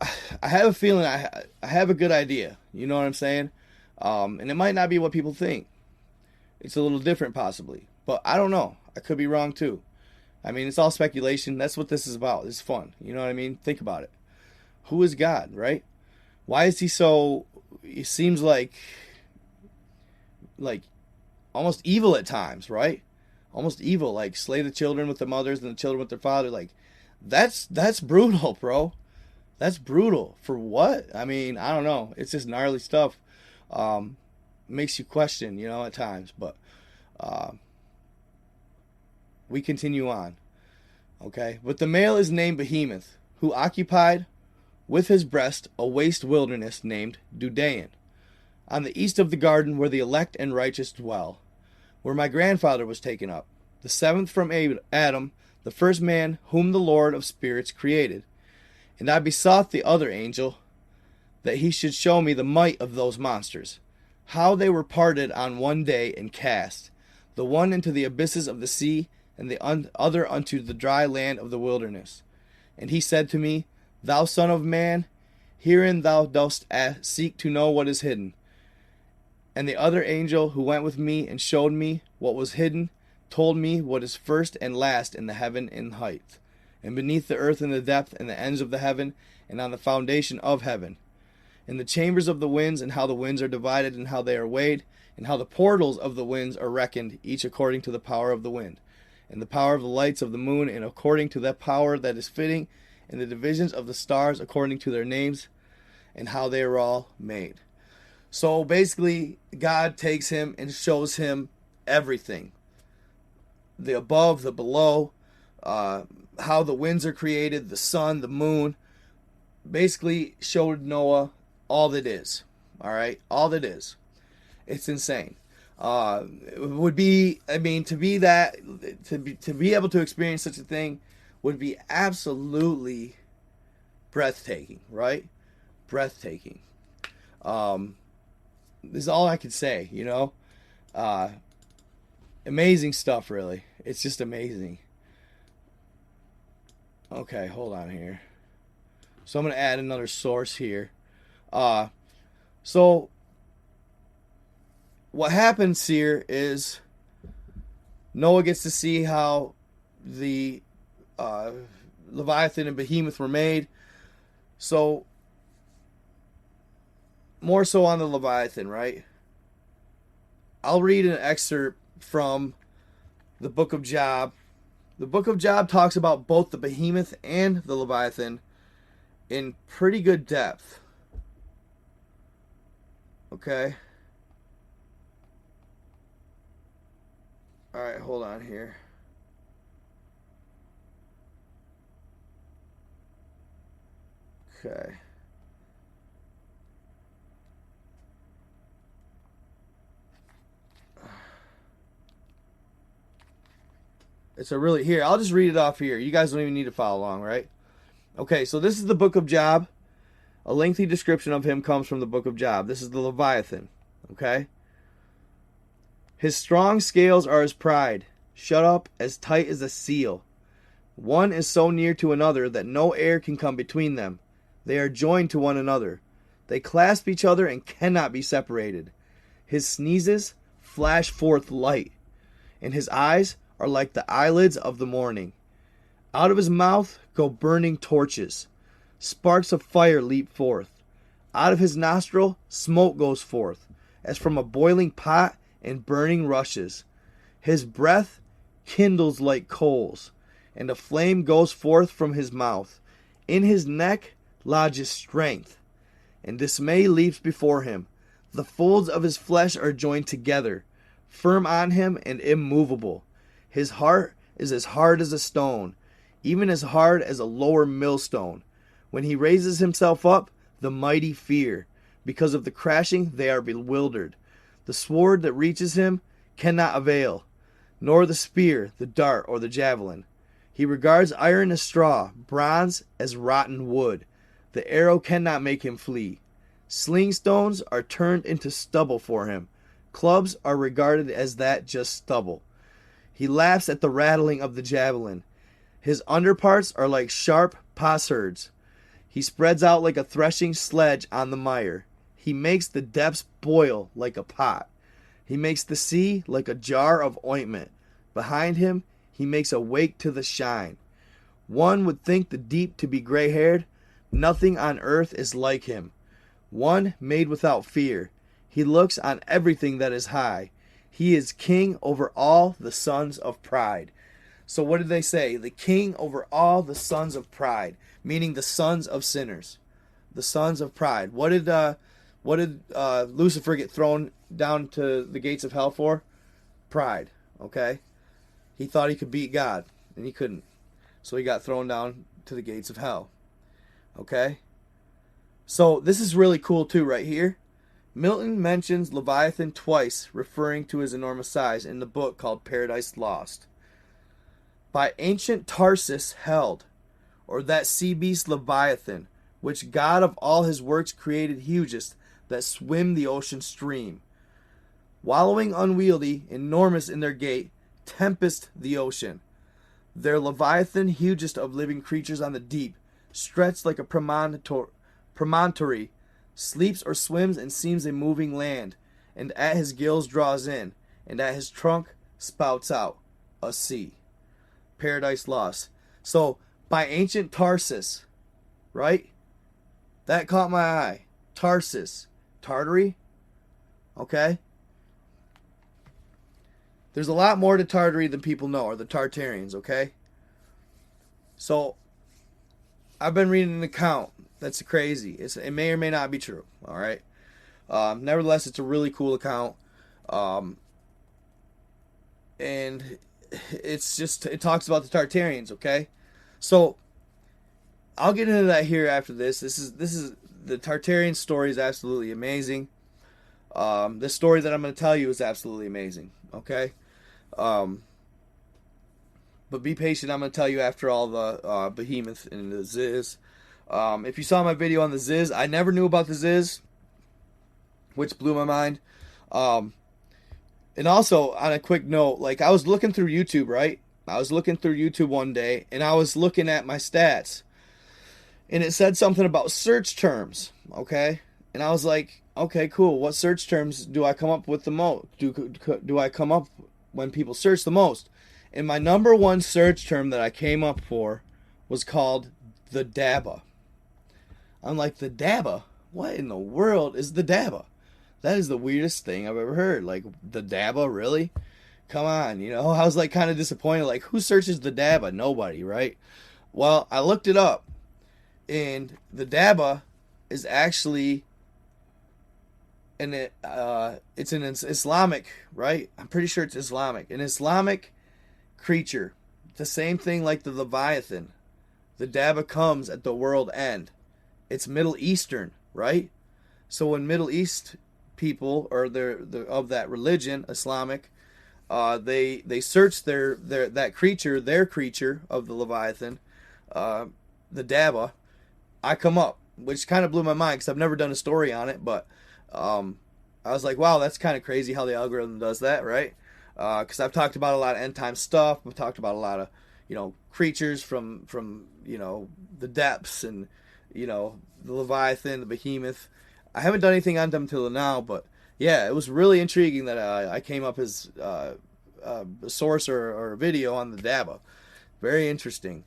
have a feeling I have a good idea. You know what I'm saying? And it might not be what people think. It's a little different possibly, but I don't know. I could be wrong too. I mean, it's all speculation. That's what this is about. It's fun. You know what I mean? Think about it. Who is God, right? Why is he so, it seems like almost evil at times, right? Almost evil, like slay the children with the mothers and the children with their father. Like, that's brutal, bro. That's brutal. For what? I mean, I don't know. It's just gnarly stuff. Makes you question, you know, at times. But we continue on. Okay? But the male is named Behemoth, who occupied with his breast a waste wilderness named Dudain, on the east of the garden where the elect and righteous dwell, where my grandfather was taken up, the 7th from Adam, the first man whom the Lord of spirits created. And I besought the other angel that he should show me the might of those monsters, how they were parted on one day and cast, the one into the abysses of the sea, and the other unto the dry land of the wilderness. And he said to me, Thou son of man, herein thou dost seek to know what is hidden. And the other angel who went with me and showed me what was hidden, told me what is first and last in the heaven in height, and beneath the earth in the depth, and the ends of the heaven, and on the foundation of heaven, in the chambers of the winds, and how the winds are divided, and how they are weighed, and how the portals of the winds are reckoned, each according to the power of the wind, and the power of the lights of the moon, and according to that power that is fitting, and the divisions of the stars according to their names, and how they are all made. So basically, God takes him and shows him everything. The above, the below, how the winds are created, the sun, the moon. Basically showed Noah all that is. All right? All that is. It's insane. It would be, I mean, to be able to experience such a thing would be absolutely breathtaking, right? Breathtaking. This is all I could say, you know? Amazing stuff, really. It's just amazing. Okay, hold on here. So I'm going to add another source here. So what happens here is Noah gets to see how the Leviathan and Behemoth were made. So more so on the Leviathan, right? I'll read an excerpt from the book of Job. The book of Job talks about both the Behemoth and the Leviathan in pretty good depth. Okay? Alright, hold on here. Okay. It's a really, here, I'll just read it off here. You guys don't even need to follow along, right? Okay, so this is the book of Job. A lengthy description of him comes from the book of Job. This is the Leviathan, okay? His strong scales are his pride, shut up as tight as a seal. One is so near to another that no air can come between them. They are joined to one another. They clasp each other and cannot be separated. His sneezes flash forth light, and his eyes are like the eyelids of the morning. Out of his mouth go burning torches. Sparks of fire leap forth. Out of his nostril smoke goes forth, as from a boiling pot and burning rushes. His breath kindles like coals, and a flame goes forth from his mouth. In his neck lodges strength, and dismay leaps before him. The folds of his flesh are joined together, firm on him and immovable. His heart is as hard as a stone, even as hard as a lower millstone. When he raises himself up, the mighty fear. Because of the crashing, they are bewildered. The sword that reaches him cannot avail, nor the spear, the dart, or the javelin. He regards iron as straw, bronze as rotten wood. The arrow cannot make him flee. Sling stones are turned into stubble for him. Clubs are regarded as that just stubble. He laughs at the rattling of the javelin. His underparts are like sharp potsherds. He spreads out like a threshing sledge on the mire. He makes the depths boil like a pot. He makes the sea like a jar of ointment. Behind him, he makes a wake to the shine. One would think the deep to be gray-haired. Nothing on earth is like him. One made without fear. He looks on everything that is high. He is king over all the sons of pride. So what did they say? The king over all the sons of pride, meaning the sons of sinners, the sons of pride. What did Lucifer get thrown down to the gates of hell for? Pride. Okay, he thought he could beat God, and he couldn't, so he got thrown down to the gates of hell. Okay, so this is really cool too, right here. Milton mentions Leviathan twice, referring to his enormous size in the book called Paradise Lost. By ancient Tarsus held, or that sea beast Leviathan, which God of all his works created hugest, that swim the ocean stream. Wallowing unwieldy, enormous in their gait, tempest the ocean. Their Leviathan, hugest of living creatures on the deep, stretched like a promontory, sleeps or swims and seems a moving land, and at his gills draws in, and at his trunk spouts out a sea. Paradise Lost. So, by ancient Tarsus, right? That caught my eye. Tarsus. Tartary? Okay? There's a lot more to Tartary than people know, or the Tartarians, okay? So, I've been reading an account. That's crazy. It may or may not be true, alright? Nevertheless, it's a really cool account. And it talks about the Tartarians, okay? So, I'll get into that here after this. This is the Tartarian story is absolutely amazing. This story that I'm going to tell you is absolutely amazing, okay? But be patient. I'm going to tell you after all the behemoth and the Ziz. If you saw my video on the Ziz, I never knew about the Ziz, which blew my mind. And also, on a quick note, like, I was looking through YouTube, right? I was looking through YouTube one day, and I was looking at my stats. And it said something about search terms, okay? And I was like, okay, cool. What search terms do I come up with the most? Do I come up when people search the most? And my number one search term that I came up for was called the Dabba. I'm like, the Dabba? What in the world is the Dabba? That is the weirdest thing I've ever heard. Like, the Dabba, really? Come on, you know? I was like kind of disappointed. Like, who searches the Dabba? Nobody, right? Well, I looked it up. And the Dabba is actually it's an Islamic, right? I'm pretty sure it's Islamic. An Islamic creature. The same thing like the Leviathan. The Dabba comes at the world end. It's Middle Eastern, right? So when Middle East people, or they're of that religion, Islamic, They searched their creature of the Leviathan, the Daba. I come up, which kind of blew my mind because I've never done a story on it, but I was like, wow, that's kind of crazy how the algorithm does that, right? Because I've talked about a lot of end time stuff. I've talked about a lot of creatures from the depths, and the Leviathan, the Behemoth. I haven't done anything on them till now, but yeah, it was really intriguing that I came up as a source or a video on the Daba. Very interesting.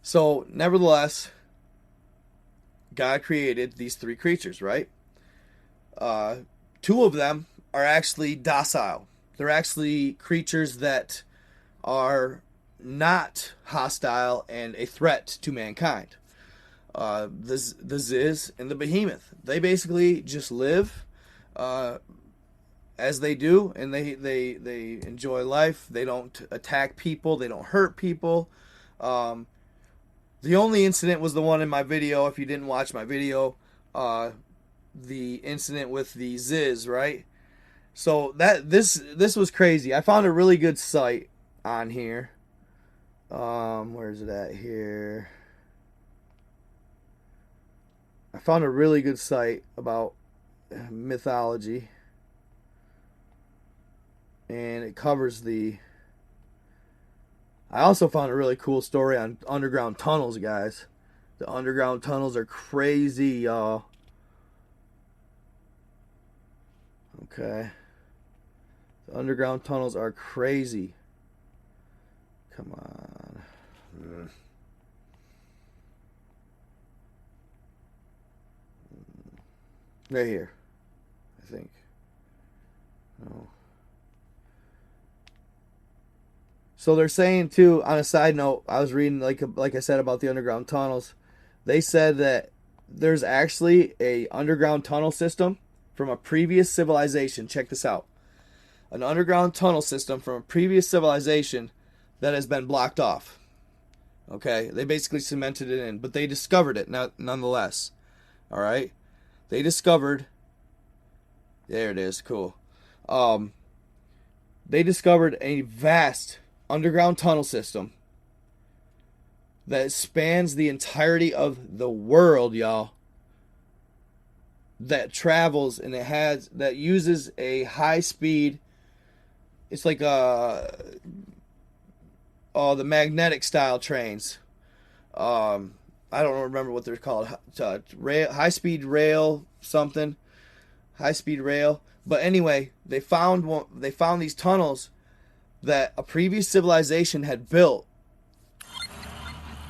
So, nevertheless, God created these three creatures, right? Two of them are actually docile. They're actually creatures that are not hostile and a threat to mankind. The Ziz and the Behemoth. They basically just live as they do, and they enjoy life. They don't attack people. They don't hurt people. The only incident was the one in my video. If you didn't watch my video, the incident with the Ziz, right? So this was crazy. I found a really good site on here. Where is it at here? I found a really good site about mythology, and it covers the. I also found a really cool story on underground tunnels, guys. The underground tunnels are crazy, y'all. Okay. The underground tunnels are crazy. Come on. Right here, I think. No. So they're saying too. On a side note, I was reading like I said about the underground tunnels. They said that there's actually a underground tunnel system from a previous civilization. Check this out. An underground tunnel system from a previous civilization that has been blocked off. Okay, they basically cemented it in, but they discovered it nonetheless. All right, they discovered. There it is. Cool. They discovered a vast underground tunnel system that spans the entirety of the world, y'all. That travels, and that uses a high speed. It's like the magnetic style trains. I don't remember what they're called. High speed rail something. High speed rail. But anyway, they found these tunnels that a previous civilization had built.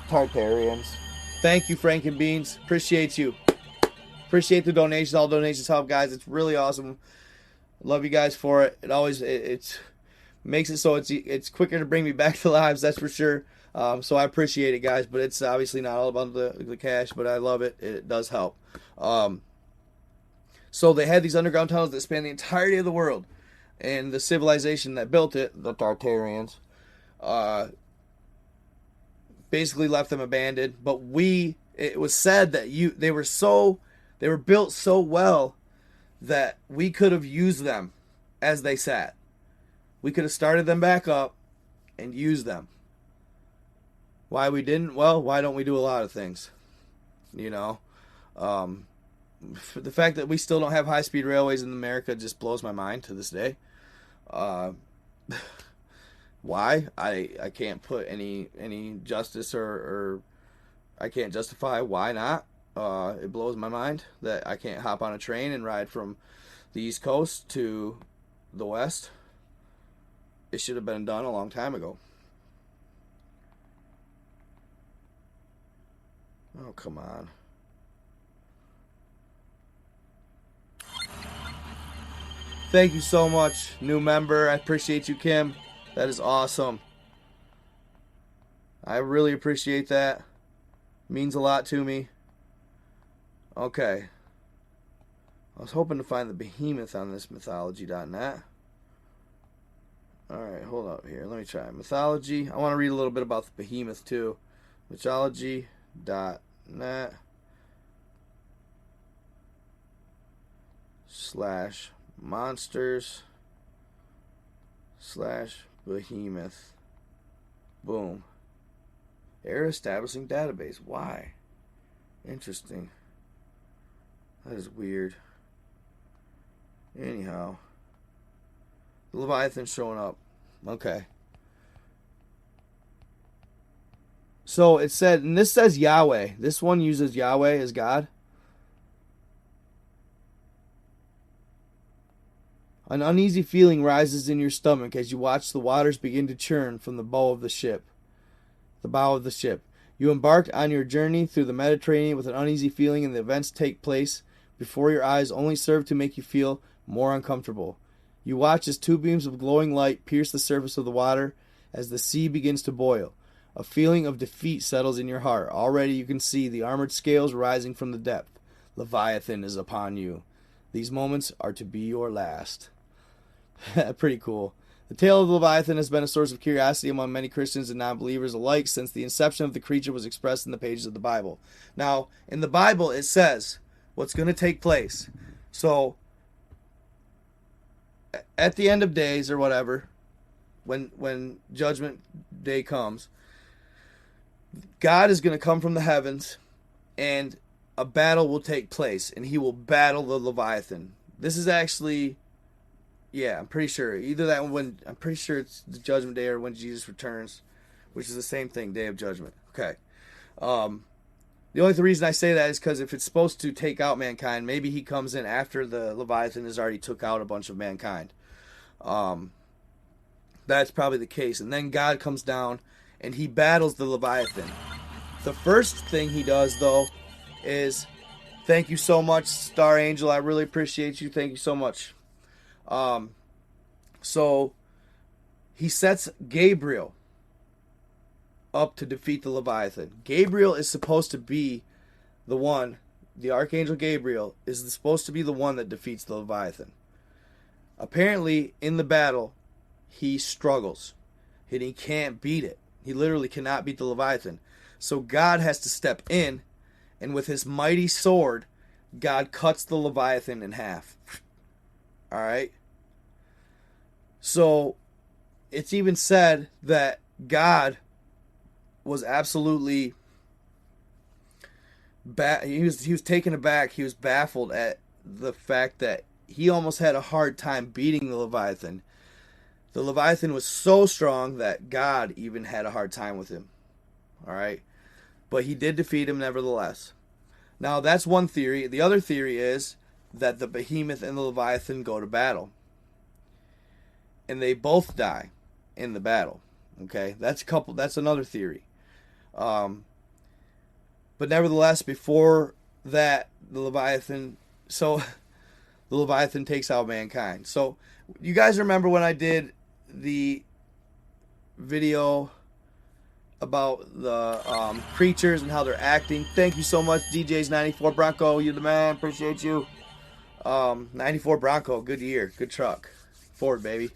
Tartarians. Thank you, Frank and Beans. Appreciate you. Appreciate the donations. All donations help, guys. It's really awesome. Love you guys for it. It makes it so it's quicker to bring me back to lives. That's for sure. So I appreciate it, guys. But it's obviously not all about the cash. But I love it. It does help. So they had these underground tunnels that span the entirety of the world. And the civilization that built it, the Tartarians, basically left them abandoned. But it was said that they were built so well that we could have used them as they sat. We could have started them back up and used them. Why we didn't? Well, why don't we do a lot of things? The fact that we still don't have high-speed railways in America just blows my mind to this day. Why? I can't put any justice or I can't justify why not. It blows my mind that I can't hop on a train and ride from the East Coast to the West. It should have been done a long time ago. Oh, come on. Thank you so much, new member. I appreciate you, Kim. That is awesome. I really appreciate that. Means a lot to me. Okay. I was hoping to find the Behemoth on this mythology.net. Alright, hold up here. Let me try. Mythology. I want to read a little bit about the Behemoth too. Mythology.net /monsters / behemoth. Boom. Error establishing database. Why? Interesting. That is weird. Anyhow. Leviathan showing up. Okay. So it said, and this says Yahweh. This one uses Yahweh as God. An uneasy feeling rises in your stomach as you watch the waters begin to churn from the bow of the ship. The bow of the ship. You embarked on your journey through the Mediterranean with an uneasy feeling, and the events take place before your eyes only serve to make you feel more uncomfortable. You watch as two beams of glowing light pierce the surface of the water as the sea begins to boil. A feeling of defeat settles in your heart. Already you can see the armored scales rising from the depth. Leviathan is upon you. These moments are to be your last. Pretty cool. The tale of the Leviathan has been a source of curiosity among many Christians and non-believers alike since the inception of the creature was expressed in the pages of the Bible. Now, in the Bible, it says what's going to take place. So, at the end of days or whatever, when Judgment Day comes, God is going to come from the heavens, and a battle will take place, and he will battle the Leviathan. This is actually... Yeah, I'm pretty sure. Either that one, I'm pretty sure it's the Judgment Day or when Jesus returns, which is the same thing, Day of Judgment. Okay. The only reason I say that is because if it's supposed to take out mankind, maybe he comes in after the Leviathan has already took out a bunch of mankind. That's probably the case. And then God comes down and he battles the Leviathan. The first thing he does, though, is thank you so much, Star Angel. I really appreciate you. Thank you so much. So he sets Gabriel up to defeat the Leviathan. Gabriel is supposed to be the one, the Archangel Gabriel is supposed to be the one that defeats the Leviathan. Apparently, in the battle, he struggles and he can't beat it. He literally cannot beat the Leviathan. So God has to step in, and with his mighty sword, God cuts the Leviathan in half. Alright? So, it's even said that God was absolutely... he was taken aback. He was baffled at the fact that he almost had a hard time beating the Leviathan. The Leviathan was so strong that God even had a hard time with him. Alright? But he did defeat him nevertheless. Now, that's one theory. The other theory is that the behemoth and the Leviathan go to battle. And they both die in the battle. Okay? That's another theory. But nevertheless, before that, the Leviathan takes out mankind. So, you guys remember when I did the video about the creatures and how they're acting? Thank you so much, DJ's 94 Bronco. You're the man. Appreciate you. 94 Bronco. Good year. Good truck. Ford, baby.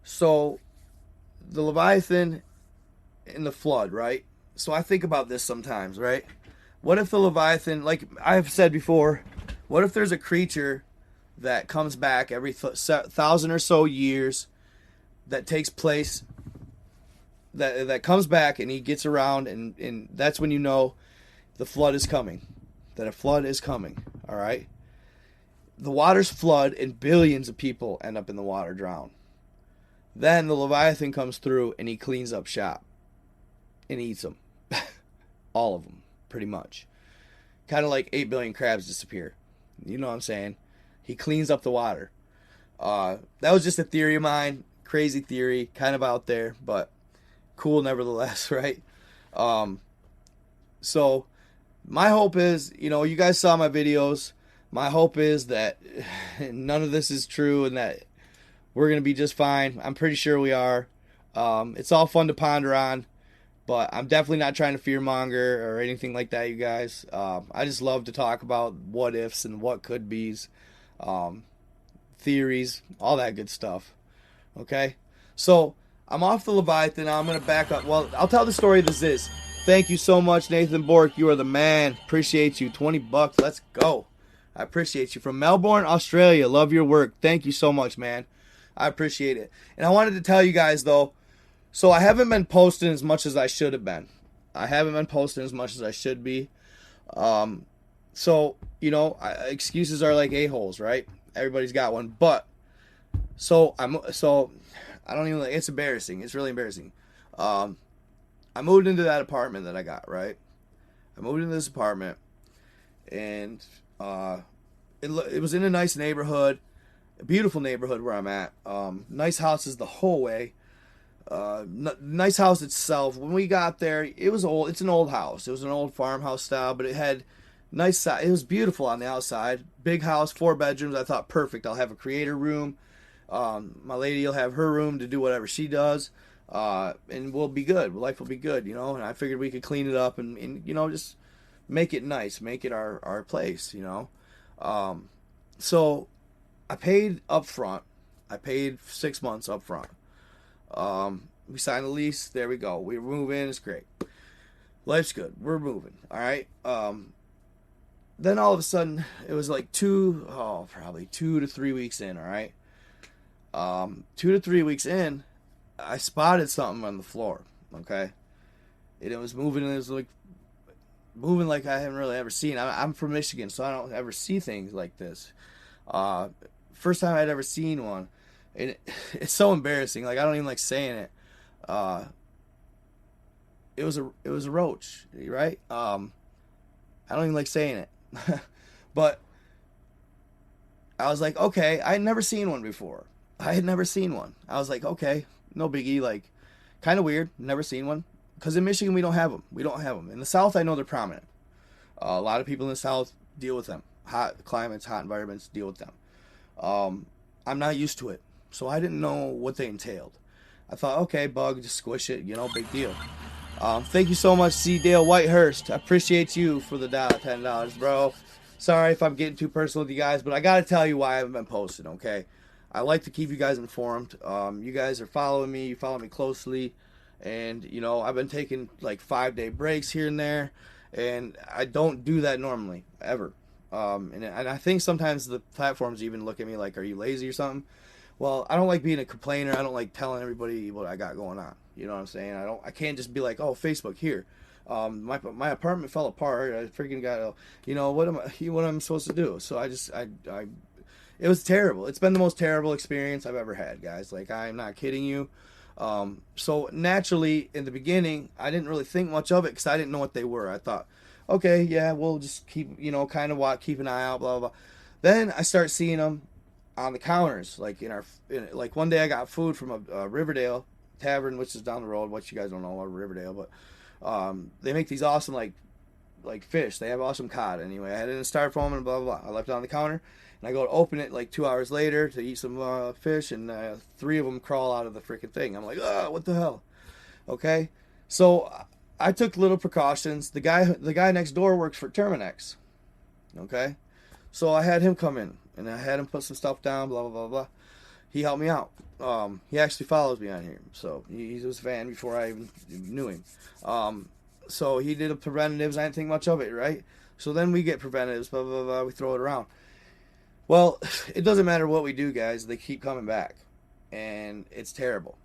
So, the Leviathan in the flood, right? So I think about this sometimes, right? What if the Leviathan, like I've said before, what if there's a creature that comes back every 1,000 or so years that takes place, that comes back and he gets around, and that's when you know the flood is coming, that a flood is coming, all right? The waters flood and billions of people end up in the water, drown. Then the Leviathan comes through and he cleans up shop and eats them. All of them, pretty much. Kind of like 8 billion crabs disappear. You know what I'm saying? He cleans up the water. That was just a theory of mine. Crazy theory. Kind of out there, but cool nevertheless, right? So, my hope is, you guys saw my videos. My hope is that none of this is true and that we're going to be just fine. I'm pretty sure we are. It's all fun to ponder on. But I'm definitely not trying to fearmonger or anything like that, you guys. I just love to talk about what ifs and what could be's, theories, all that good stuff. Okay? So, I'm off the Leviathan. Now I'm going to back up. Well, I'll tell the story as this. Thank you so much, Nathan Bork. You are the man. Appreciate you. $20. Let's go. I appreciate you. From Melbourne, Australia. Love your work. Thank you so much, man. I appreciate it. And I wanted to tell you guys, though, so I haven't been posting as much as I should have been. I haven't been posting as much as I should be. So, you know, excuses are like a-holes, right? Everybody's got one. But, I don't even, it's embarrassing. It's really embarrassing. I moved into that apartment that I got, right? I moved into this apartment, and it was in a nice neighborhood, a beautiful neighborhood where I'm at. Nice houses the whole way. Nice house itself. When we got there, it was old. It's an old house. It was an old farmhouse style, but it had nice side. It was beautiful on the outside. Big house, 4 bedrooms. I thought perfect. I'll have a creator room. My lady will have her room to do whatever she does. And we'll be good. Life will be good, you know. And I figured we could clean it up and you know, just make it nice, make it our place, you know. So I paid up front. I paid 6 months up front. We signed the lease. There we go. We move in. It's great. Life's good. We're moving. All right. Then all of a sudden, it was like probably 2 to 3 weeks in. All right. 2 to 3 weeks in, I spotted something on the floor. Okay. And it was moving. And it was like moving like I haven't really ever seen. I'm from Michigan, so I don't ever see things like this. First time I'd ever seen one. And it's so embarrassing. Like, I don't even like saying it. It was a roach, right? I don't even like saying it. But I was like, okay, I had never seen one before. I was like, okay, no biggie. Like, kind of weird. Never seen one. Because in Michigan, we don't have them. In the South, I know they're prominent. A lot of people in the South deal with them. Hot climates, hot environments, deal with them. I'm not used to it. So I didn't know what they entailed. I thought, okay, bug, just squish it, you know, big deal. Thank you so much, C. Dale Whitehurst. I appreciate you for the $10, bro. Sorry if I'm getting too personal with you guys, but I got to tell you why I haven't been posting, okay? I like to keep you guys informed. You guys are following me. You follow me closely. And, you know, I've been taking like 5-day breaks here and there. And I don't do that normally, ever. And I think sometimes the platforms even look at me like, are you lazy or something? Well, I don't like being a complainer. I don't like telling everybody what I got going on. You know what I'm saying? I can't just be like, oh, Facebook here. My apartment fell apart. I freaking got, you know, what am I supposed to do? So it was terrible. It's been the most terrible experience I've ever had, guys. Like, I'm not kidding you. So naturally, in the beginning, I didn't really think much of it because I didn't know what they were. I thought, okay, yeah, we'll just keep, you know, kind of keep an eye out, blah, blah, blah. Then I start seeing them on the counters, like like one day I got food from a Riverdale tavern, which is down the road. What you guys don't know about Riverdale, but they make these awesome like fish. They have awesome cod. Anyway, I had it in a styrofoam and blah blah blah. I left it on the counter, and I go to open it like 2 hours later to eat some fish, and 3 of them crawl out of the freaking thing. I'm like, oh, what the hell? Okay, so I took little precautions. The guy next door works for Terminex. Okay, so I had him come in. And I had him put some stuff down, blah, blah, blah, blah. He helped me out. He actually follows me on here. So he was a fan before I even knew him. So he did a preventatives. I didn't think much of it, right? So then we get preventatives, blah, blah, blah. We throw it around. Well, it doesn't matter what we do, guys. They keep coming back. And it's terrible.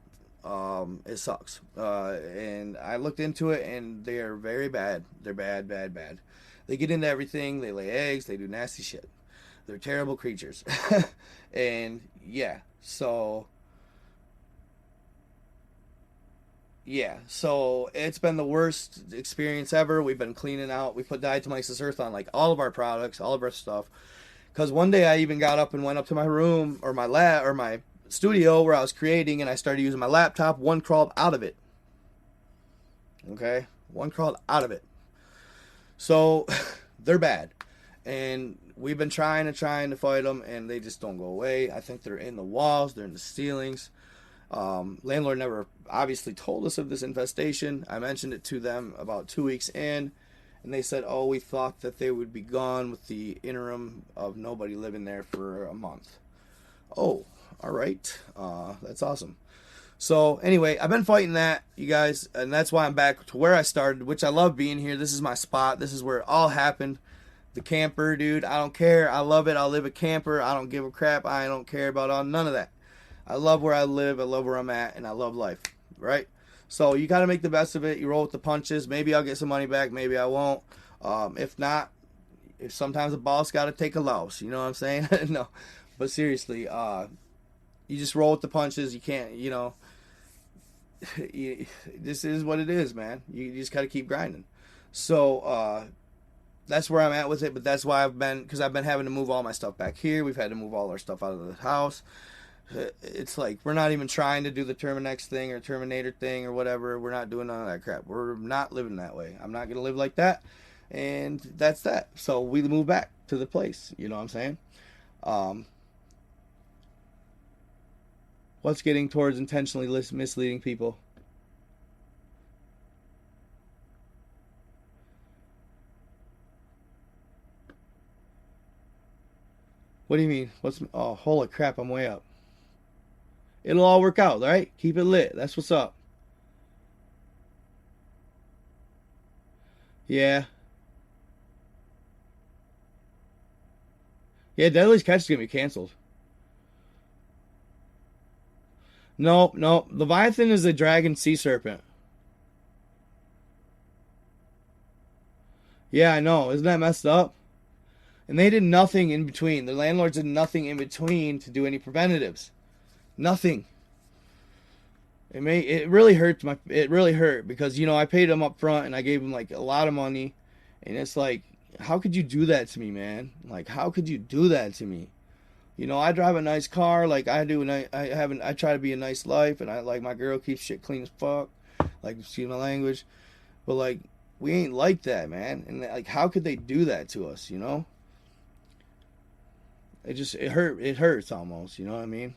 It sucks. And I looked into it, and they are very bad. They're bad, bad, bad. They get into everything. They lay eggs. They do nasty shit. They're terrible creatures. And yeah, so it's been the worst experience ever. We've been cleaning out. We put diatomaceous earth on like all of our products, all of our stuff. Because one day I even got up and went up to my room or my lab or my studio where I was creating, and I started using my laptop. One crawled out of it. Okay, one crawled out of it. So they're bad. And we've been trying to fight them, and they just don't go away. I think they're in the walls. They're in the ceilings. Landlord never obviously told us of this infestation. I mentioned it to them about 2 weeks in, and they said, oh, we thought that they would be gone with the interim of nobody living there for a month. Oh, all right. That's awesome. So anyway, I've been fighting that, you guys, and that's why I'm back to where I started, which I love being here. This is my spot. This is where it all happened. The camper, dude, I don't care. I love it. I'll live a camper. I don't give a crap. I don't care about none of that. I love where I live. I love where I'm at, and I love life, right? So you got to make the best of it. You roll with the punches. Maybe I'll get some money back. Maybe I won't. If not, if sometimes a boss got to take a loss. You know what I'm saying? No, but seriously, you just roll with the punches. You can't, this is what it is, man. You just got to keep grinding. So that's where I'm at with it. But that's why because I've been having to move all my stuff back here. We've had to move all our stuff out of the house. It's like we're not even trying to do the Terminex thing or Terminator thing or whatever. We're not doing none of that crap. We're not living that way. I'm not going to live like that. And that's that. So we move back to the place. You know what I'm saying? What's getting towards intentionally misleading people? What do you mean? Oh, holy crap, I'm way up. It'll all work out, right? Keep it lit. That's what's up. Yeah. Yeah, Deadliest Catch is going to be canceled. No, no. Leviathan is a dragon sea serpent. Yeah, I know. Isn't that messed up? And they did nothing in between. The landlords did nothing in between to do any preventatives. Nothing. It really hurt because I paid them up front and I gave them like a lot of money, and it's like, how could you do that to me, man? Like, how could you do that to me? I drive a nice car, like I do, and I try to be a nice life, and I like my girl keeps shit clean as fuck, like, excuse my language, but like we ain't like that, man. And like, how could they do that to us? It hurts almost. You know what I mean?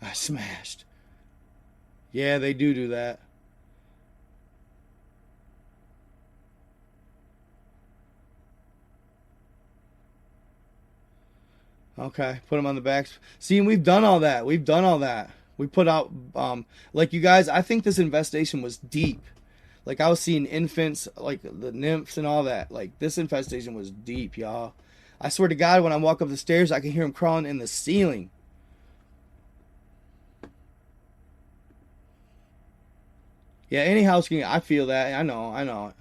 I smashed. Yeah, they do that. Okay, put them on the backs. See, and we've done all that. We've done all that. We put out, like, you guys, I think this infestation was deep. Like, I was seeing infants, like the nymphs and all that. Like, this infestation was deep, y'all. I swear to God, when I walk up the stairs, I can hear them crawling in the ceiling. Yeah, any house can. I feel that. I know.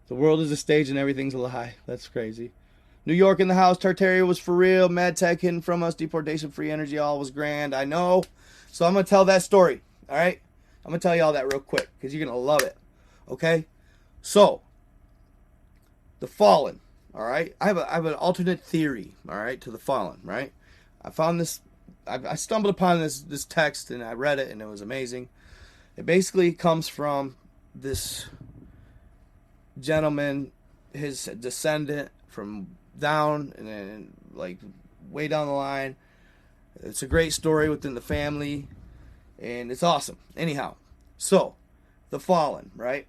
The world is a stage and everything's a lie. That's crazy. New York in the house. Tartaria was for real. Mad Tech hidden from us. Deportation free energy. All was grand. I know. So I'm going to tell that story. All right? I'm going to tell you all that real quick because you're going to love it. Okay? So, the Fallen. All right? I have an alternate theory. All right? To the Fallen. Right? I found this. I stumbled upon this text and I read it and it was amazing. It basically comes from this gentleman, his descendant from down and then like way down the line. It's a great story within the family and it's awesome. Anyhow, so the Fallen, right?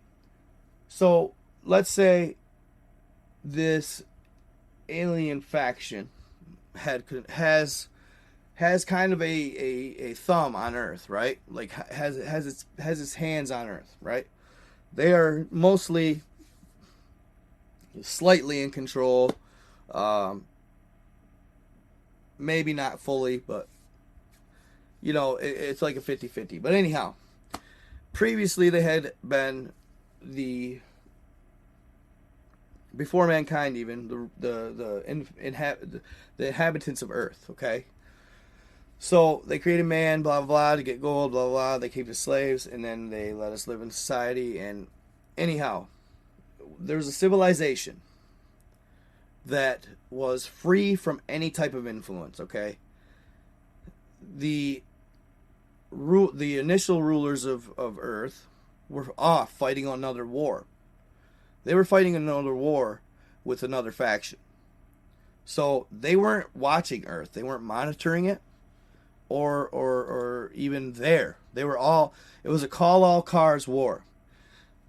So let's say this alien faction has kind of a thumb on Earth, right? Like has its hands on Earth, right? They are mostly slightly in control, maybe not fully, but it's like a 50-50. But anyhow, previously they had been before mankind, even the inhabitants of Earth. Okay, so they created man, blah blah blah, to get gold, blah blah. They kept us slaves, and then they let us live in society. And anyhow, there was a civilization that was free from any type of influence. Okay, the initial rulers of Earth were off fighting another war. They were fighting another war with another faction. So they weren't watching Earth. They weren't monitoring it, or even there. They were all. It was a call all cars war.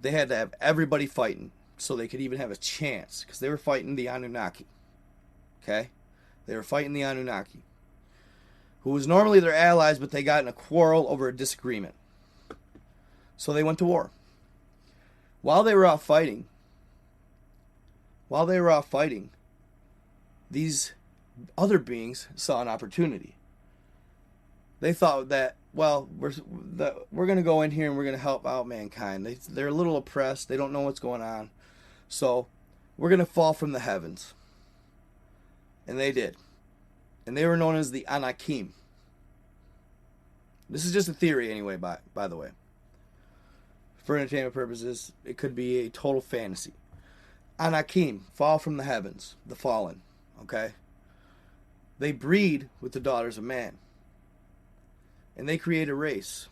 They had to have everybody fighting so they could even have a chance because they were fighting the Anunnaki. Okay, They were fighting the Anunnaki, who was normally their allies, but they got in a quarrel over a disagreement. So they went to war. While they were out fighting, these other beings saw an opportunity. They thought that, well, we're going to go in here and we're going to help out mankind. They're a little oppressed. They don't know what's going on. So we're going to fall from the heavens. And they did. And they were known as the Anakim. This is just a theory anyway, by the way. For entertainment purposes, it could be a total fantasy. Anakim, fall from the heavens, the fallen. Okay? They breed with the daughters of man. And they create a race.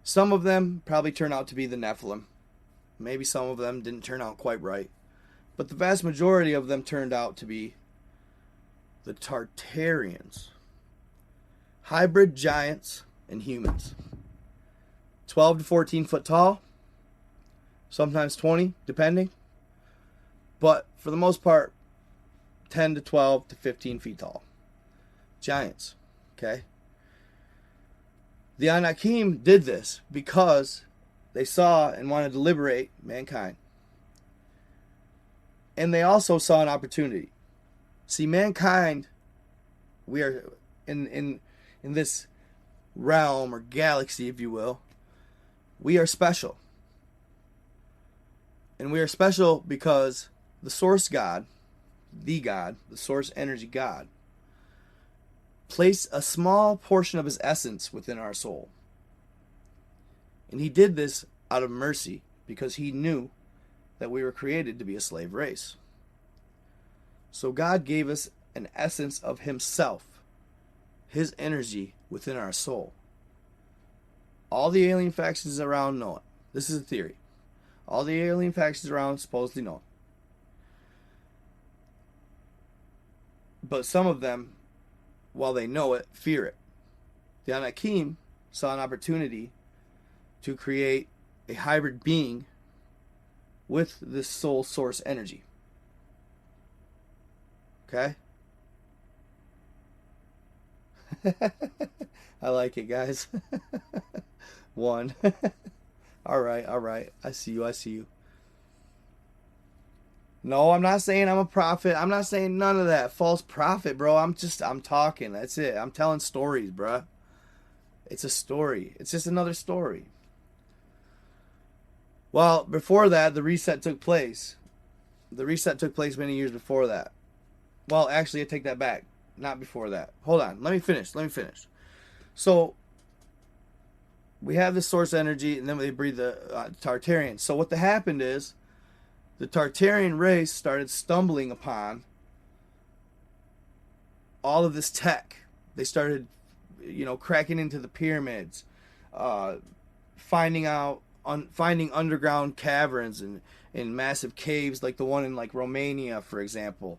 Some of them probably turn out to be the Nephilim. Maybe some of them didn't turn out quite right. But the vast majority of them turned out to be the Tartarians. Hybrid giants and humans. 12 to 14 foot tall. Sometimes 20, depending. But for the most part, 10 to 12 to 15 feet tall. Giants. Okay? The Anakim did this because they saw and wanted to liberate mankind. And they also saw an opportunity. See, mankind, we are in this realm or galaxy, if you will, we are special. And we are special because the source God, the source energy God, placed a small portion of his essence within our soul. And he did this out of mercy because he knew that we were created to be a slave race. So God gave us an essence of himself, his energy within our soul. All the alien factions around know it. This is a theory. All the alien factions around supposedly know it. But some of them, while they know it, fear it. The Anakim saw an opportunity to create a hybrid being with this soul source energy. Okay? I like it, guys. One. All right. I see you. No, I'm not saying I'm a prophet. I'm not saying none of that. False prophet, bro. I'm talking. That's it. I'm telling stories, bro. It's a story. It's just another story. Well, before that, the reset took place. The reset took place many years before that. Well, actually, I take that back. Not before that. Hold on. Let me finish. So, we have the source energy, and then they breed the Tartarians. So what happened is, the Tartarian race started stumbling upon all of this tech. They started, cracking into the pyramids, finding underground caverns and massive caves like the one in like Romania, for example.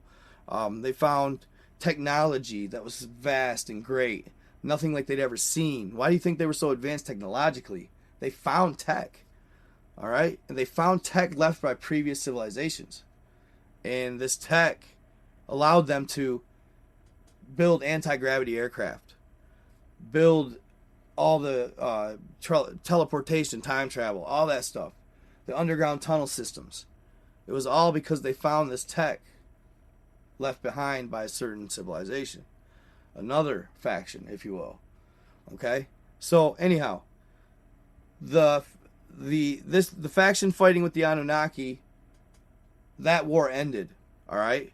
They found technology that was vast and great, nothing like they'd ever seen. Why do you think they were so advanced technologically? They found tech. All right? And they found tech left by previous civilizations. And this tech allowed them to build anti-gravity aircraft, build all the teleportation, time travel, all that stuff, the underground tunnel systems. It was all because they found this tech left behind by a certain civilization. Another faction, if you will. Okay? So, anyhow, the faction fighting with the Anunnaki, that war ended, all right,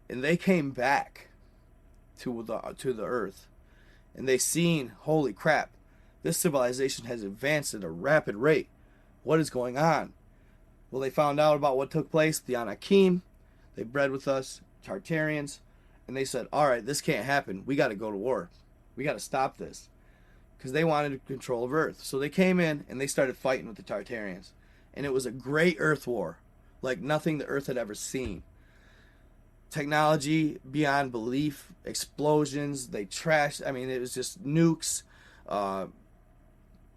and they came back to the earth, and they seen, holy crap, this civilization has advanced at a rapid rate. What is going on? Well, they found out about what took place. The Anakim, they bred with us, Tartarians, and they said, all right, this can't happen. We got to go to war. We got to stop this. Because they wanted control of Earth. So they came in and they started fighting with the Tartarians. And it was a great Earth war. Like nothing the Earth had ever seen. Technology beyond belief. Explosions. They trashed. I mean, it was just nukes.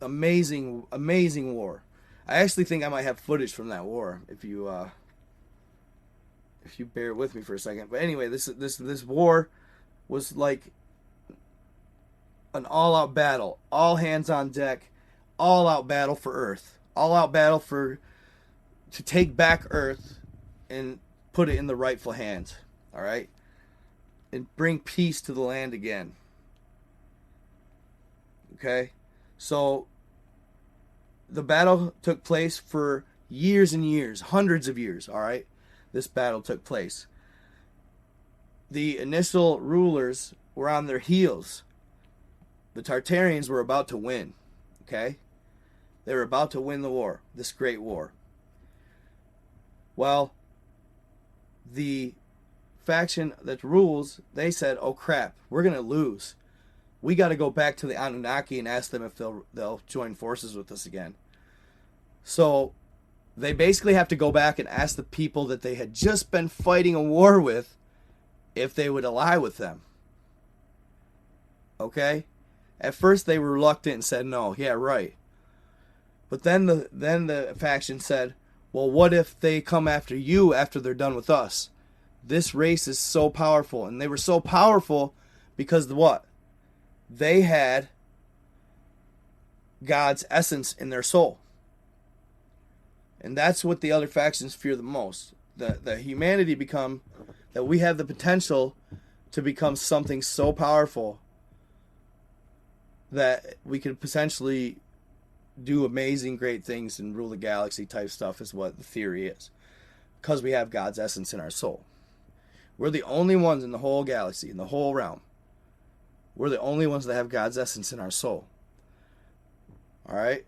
Amazing war. I actually think I might have footage from that war. If you if you bear with me for a second. But anyway, this war was like an all-out battle, all hands on deck, all-out battle for Earth, all-out battle to take back Earth and put it in the rightful hands. All right, and bring peace to the land again. Okay, so the battle took place for years and years, hundreds of years. All right, this battle took place. The initial rulers were on their heels. The Tartarians were about to win. Okay, they were about to win the war, this great war. Well, the faction that rules, they said, "Oh crap, we're gonna lose. We got to go back to the Anunnaki and ask them if they'll join forces with us again." So they basically have to go back and ask the people that they had just been fighting a war with if they would ally with them. Okay? At first they were reluctant and said no. Yeah, right. But then the faction said, "Well, what if they come after you after they're done with us? This race is so powerful." And they were so powerful because what? They had God's essence in their soul. And that's what the other factions fear the most. That humanity that we have the potential to become something so powerful that we could potentially do amazing, great things and rule the galaxy type stuff is what the theory is. Because we have God's essence in our soul. We're the only ones in the whole galaxy, in the whole realm. We're the only ones that have God's essence in our soul. Alright?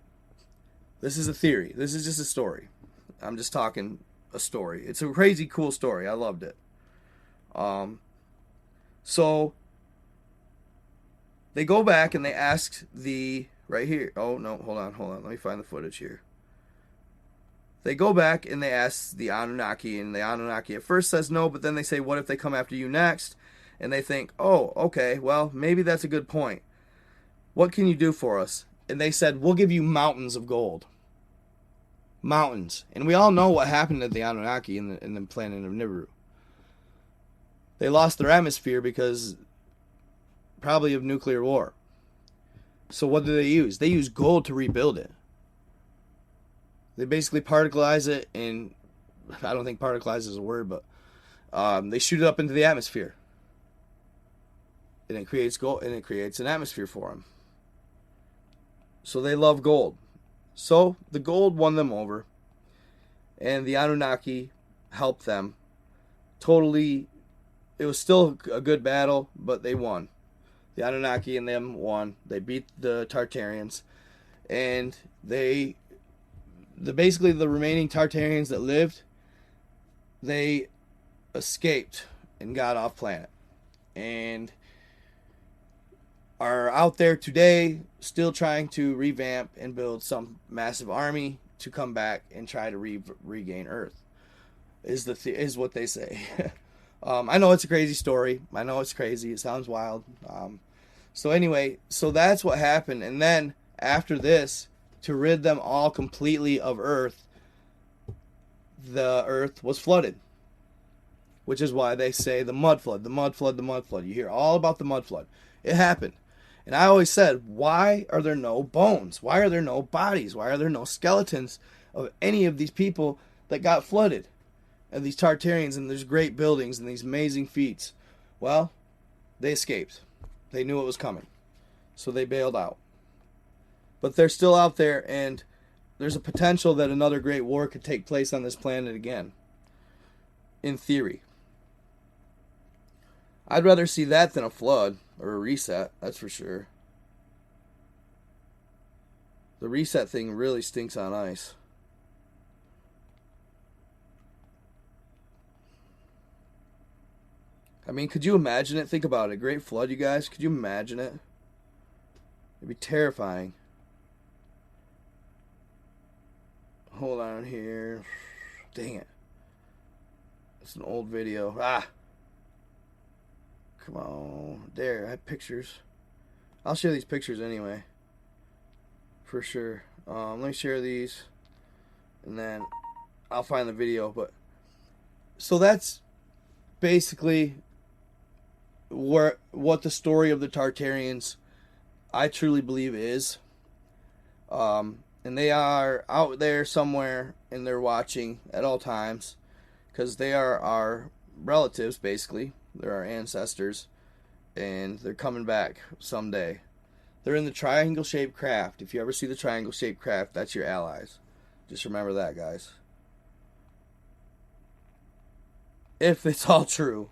This is a theory. This is just a story. I'm just talking a story. It's a crazy cool story. I loved it. So they go back and they ask right here. Oh no, hold on. Let me find the footage here. They go back and they ask the Anunnaki, and the Anunnaki at first says no, but then they say, "What if they come after you next?" And they think, "Oh, okay, well, maybe that's a good point. What can you do for us?" And they said, "We'll give you mountains of gold." Mountains. And we all know what happened to the Anunnaki in the planet of Nibiru. They lost their atmosphere because probably of nuclear war. So what do they use? They use gold to rebuild it. They basically particleize it, and I don't think particleize is a word, but they shoot it up into the atmosphere. And it creates gold, and it creates an atmosphere for them. So they love gold. So the gold won them over, and the Anunnaki helped them. Totally, it was still a good battle, but they won. The Anunnaki and them won. They beat the Tartarians, and basically the remaining Tartarians that lived, they escaped and got off planet, and are out there today still trying to revamp and build some massive army to come back and try to regain Earth is what they say. I know it's a crazy story. I know it's crazy. It sounds wild. So anyway, so that's what happened. And then after this, to rid them all completely of Earth, the Earth was flooded. Which is why they say the mud flood, the mud flood, the mud flood. You hear all about the mud flood. It happened. And I always said, why are there no bones? Why are there no bodies? Why are there no skeletons of any of these people that got flooded? And these Tartarians and these great buildings and these amazing feats. Well, they escaped. They knew it was coming. So they bailed out. But they're still out there, and there's a potential that another great war could take place on this planet again. In theory. I'd rather see that than a flood or a reset, that's for sure. The reset thing really stinks on ice. I mean, could you imagine it? Think about it. A great flood, you guys. Could you imagine it? It'd be terrifying. Hold on here. Dang it. It's an old video. Come on. There, I have pictures. I'll share these pictures anyway. For sure. Let me share these. And then I'll find the video. But so that's basically what the story of the Tartarians, I truly believe, is. And they are out there somewhere, and they're watching at all times, because they are our relatives, basically. They're our ancestors, and they're coming back someday. They're in the triangle-shaped craft. If you ever see the triangle-shaped craft, that's your allies. Just remember that, guys. If it's all true.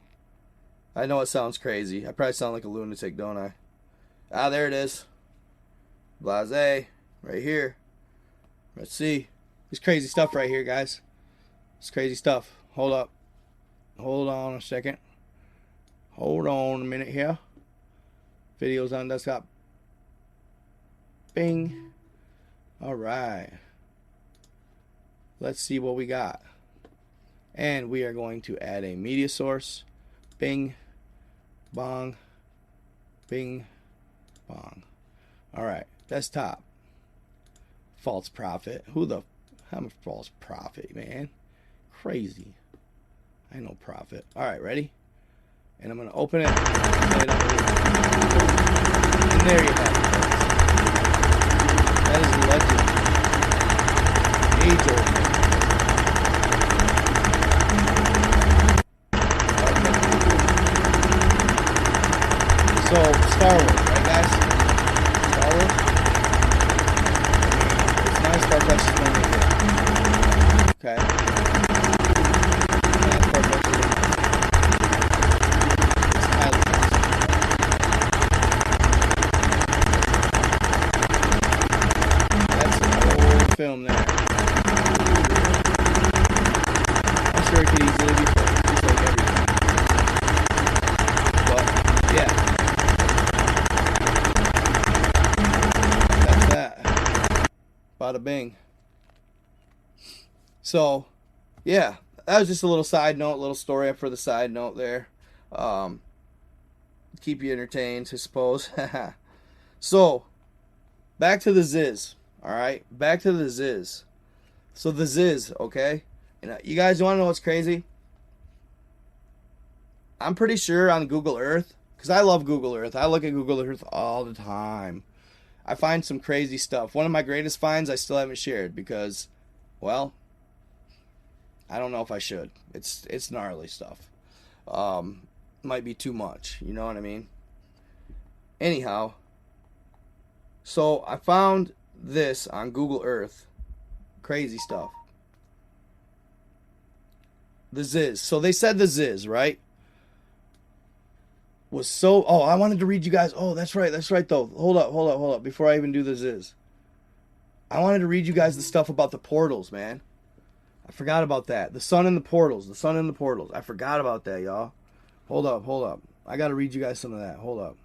I know it sounds crazy. I probably sound like a lunatic, don't I? Ah, there it is. Blase. Right here. Let's see. There's crazy stuff right here, guys. It's crazy stuff. Hold up. Hold on a second. Hold on a minute here. Videos on desktop. Bing. Alright. Let's see what we got. And we are going to add a media source. Bing. Bong. Bing. Bong. Alright. Desktop. False prophet. I'm a false prophet, man. Crazy. I know prophet. Alright, ready? And I'm going to open it. And there you have it. That is a legend. Age old. Okay. So, Star Wars, right guys? Star Wars? It's not Star Wars okay. Film there. I'm sure it could easily be filmed, just like everything. But, yeah. That's that. Bada bing. So, yeah. That was just a little side note, little story up for the side note there. Keep you entertained, I suppose. So, back to the Ziz. Alright, back to the Ziz. So the Ziz, okay? And you guys want to know what's crazy? I'm pretty sure on Google Earth, because I love Google Earth. I look at Google Earth all the time. I find some crazy stuff. One of my greatest finds I still haven't shared because, well, I don't know if I should. It's gnarly stuff. Might be too much, you know what I mean? Anyhow, so I found this on Google Earth. Crazy stuff. The Ziz. So they said the Ziz, right? Was so... Oh, I wanted to read you guys... Oh, that's right though. Hold up. Before I even do the Ziz. I wanted to read you guys the stuff about the portals, man. I forgot about that. The sun and the portals. I forgot about that, y'all. Hold up. I gotta read you guys some of that. Hold up.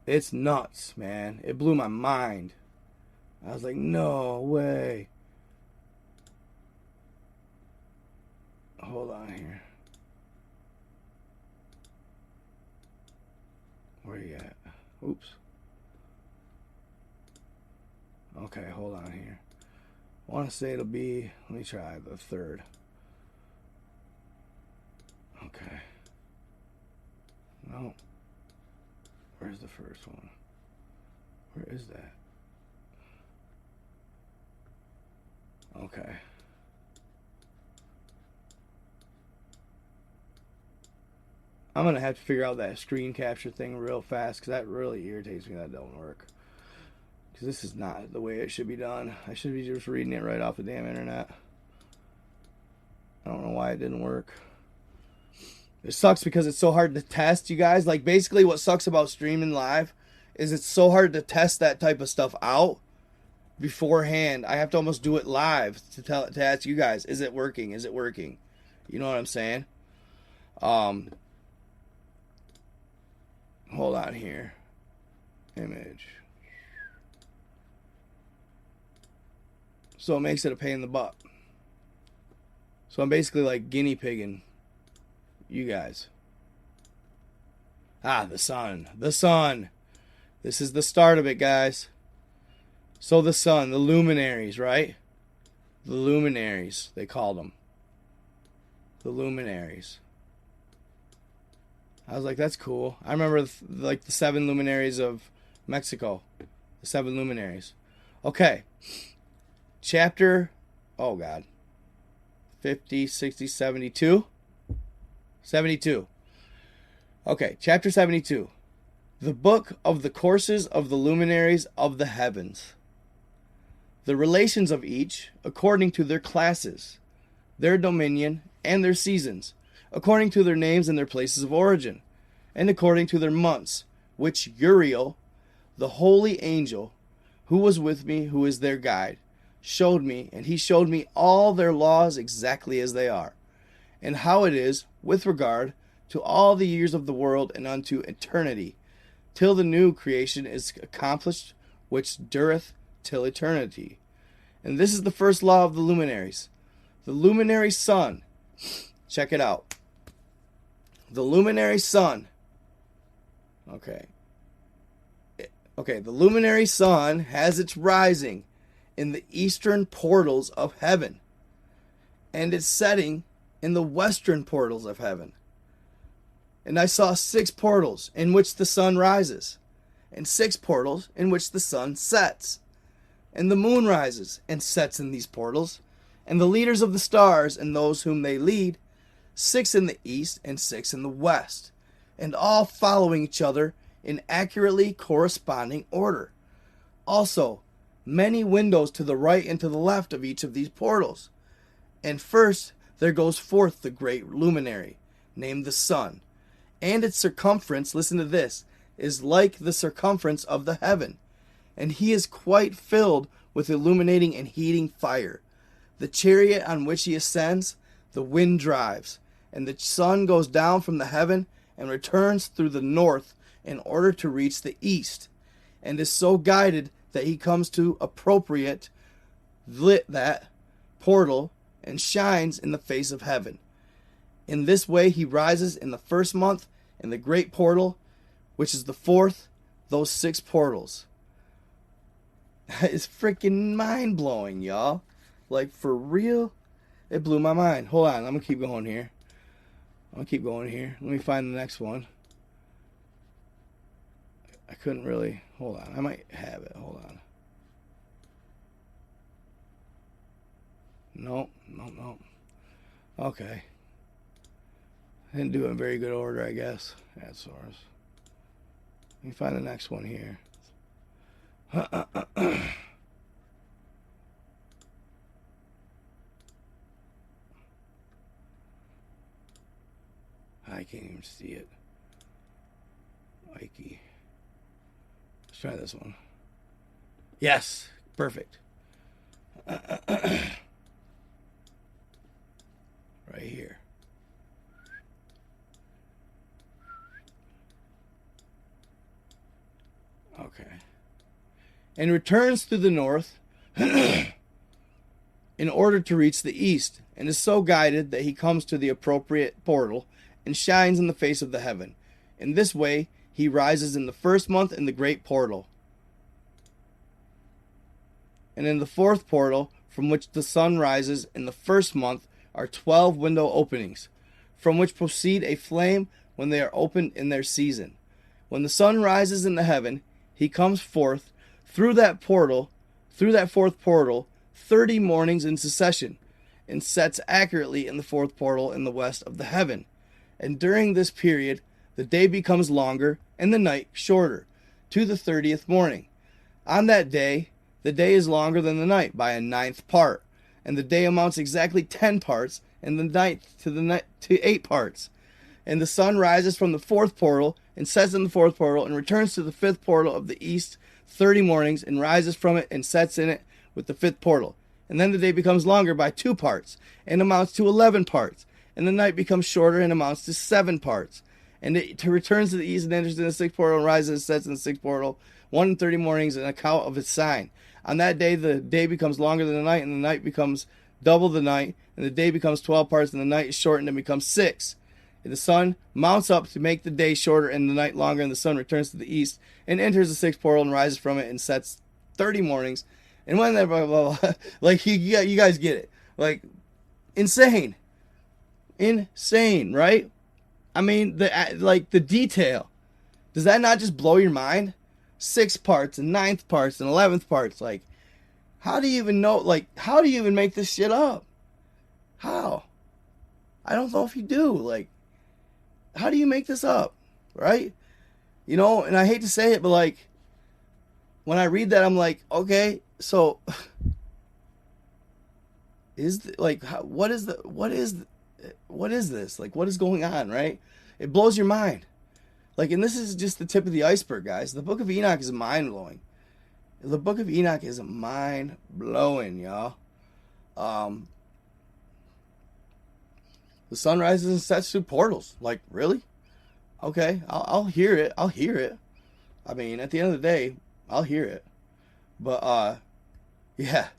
It's nuts, man. It blew my mind. I was like, no way. Hold on here. Where you at? Oops. Okay, hold on here. I want to say it'll be, let me try the third. Okay. No. Where's the first one? Where is that? Okay. I'm going to have to figure out that screen capture thing real fast because that really irritates me that don't work. Because this is not the way it should be done. I should be just reading it right off the damn internet. I don't know why it didn't work. It sucks because it's so hard to test, you guys. Like, basically what sucks about streaming live is it's so hard to test that type of stuff out beforehand. I have to almost do it live to ask you guys, is it working? Is it working? You know what I'm saying? Hold on here. Image. So it makes it a pain in the butt. So I'm basically like guinea pigging you guys. Ah, the sun. The sun. This is the start of it, guys. So the sun, the luminaries, right? The luminaries, they called them. the luminaries. I was like, that's cool. I remember like the 7 luminaries of Mexico. The 7 luminaries. Okay. Chapter, oh God. 50, 60, 72. 72. Okay, chapter 72. The book of the courses of the luminaries of the heavens. The relations of each, according to their classes, their dominion, and their seasons, according to their names and their places of origin, and according to their months, which Uriel, the holy angel, who was with me, who is their guide, showed me, and he showed me all their laws exactly as they are, and how it is with regard to all the years of the world and unto eternity, till the new creation is accomplished, which dureth till eternity. And this is the first law of the luminaries. The luminary sun, check it out. The luminary sun, okay, the luminary sun has its rising in the eastern portals of heaven, and its setting in the western portals of heaven. And I saw 6 portals in which the sun rises, and 6 portals in which the sun sets. And the moon rises and sets in these portals, and the leaders of the stars and those whom they lead, 6 in the east and 6 in the west, and all following each other in accurately corresponding order. Also, many windows to the right and to the left of each of these portals. And first there goes forth the great luminary, named the sun, and its circumference, listen to this, is like the circumference of the heaven, and he is quite filled with illuminating and heating fire. The chariot on which he ascends, the wind drives, and the sun goes down from the heaven and returns through the north in order to reach the east, and is so guided that he comes to appropriate that portal and shines in the face of heaven. In this way he rises in the first month in the great portal, which is the 4th, those 6 portals. That is freaking mind-blowing, y'all. Like, for real? It blew my mind. Hold on, I'm going to keep going here. Let me find the next one. I couldn't really... Hold on, I might have it. Hold on. Nope. Okay. I didn't do it in very good order, I guess. That's source. Let me find the next one here. I can't even see it. Mikey. Let's try this one. Yes, perfect. Right here. Okay. And returns through the north in order to reach the east, and is so guided that he comes to the appropriate portal and shines in the face of the heaven. In this way he rises in the first month in the great portal. And in the 4th portal, from which the sun rises in the first month, are 12 window openings, from which proceed a flame when they are opened in their season. When the sun rises in the heaven, he comes forth through that 4th portal, 30 mornings in succession, and sets accurately in the 4th portal in the west of the heaven. And during this period, the day becomes longer and the night shorter, to the 30th morning. On that day, the day is longer than the night by a 9th part, and the day amounts exactly 10 parts, and the night to 8 parts. And the sun rises from the 4th portal and sets in the 4th portal and returns to the 5th portal of the east 30 mornings and rises from it and sets in it with the 5th portal. And then the day becomes longer by 2 parts and amounts to 11 parts. And the night becomes shorter and amounts to 7 parts. And it returns to the east and enters in the 6th portal and rises and sets in the 6th portal 1:30 mornings, an account of its sign. On that day the day becomes longer than the night, and the night becomes double the night, and the day becomes 12 parts, and the night is shortened and becomes 6. And the sun mounts up to make the day shorter and the night longer, and the sun returns to the east and enters the 6th portal and rises from it and sets 30 mornings. And when that blah, blah, blah, like you guys get it, like insane. Insane, right? I mean, the detail. Does that not just blow your mind? 6 parts and 9th parts and 11th parts. Like, how do you even know? Like, how do you even make this shit up? How? I don't know if you do. Like, how do you make this up? Right? You know, and I hate to say it, but like, when I read that, I'm like, okay, so what is this? Like, what is going on? Right? It blows your mind. Like, and this is just the tip of the iceberg, guys. The Book of Enoch is mind blowing. The Book of Enoch is mind blowing, y'all. The sun rises and sets through portals. Like, really? Okay, I'll hear it. I'll hear it. I mean, at the end of the day, I'll hear it. But yeah,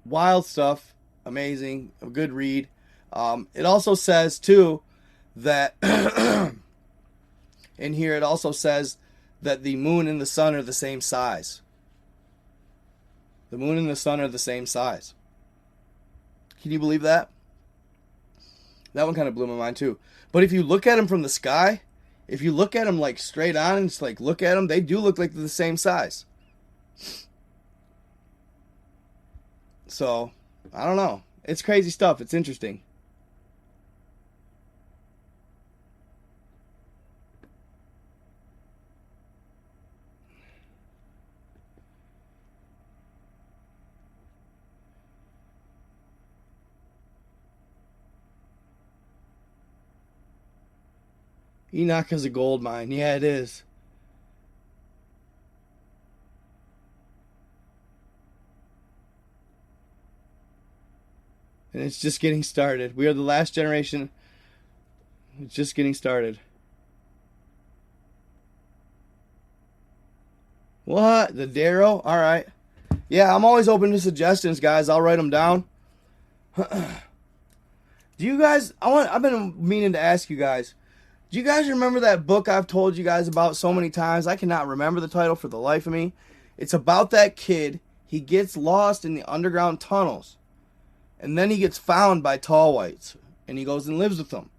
wild stuff. Amazing. A good read. It also says too that in here it also says that the moon and the sun are the same size. The moon and the sun are the same size. Can you believe that? That one kind of blew my mind too. But if you look at them from the sky, if you look at them like straight on and just like look at them, they do look like they're the same size. So, I don't know. It's crazy stuff. It's interesting. Enoch is a gold mine. Yeah, it is. And it's just getting started. We are the last generation. It's just getting started. What? The Darrow? All right. Yeah, I'm always open to suggestions, guys. I'll write them down. Do you guys? I've been meaning to ask you guys. Do you guys remember that book I've told you guys about so many times? I cannot remember the title for the life of me. It's about that kid. He gets lost in the underground tunnels. And then he gets found by tall whites. And he goes and lives with them.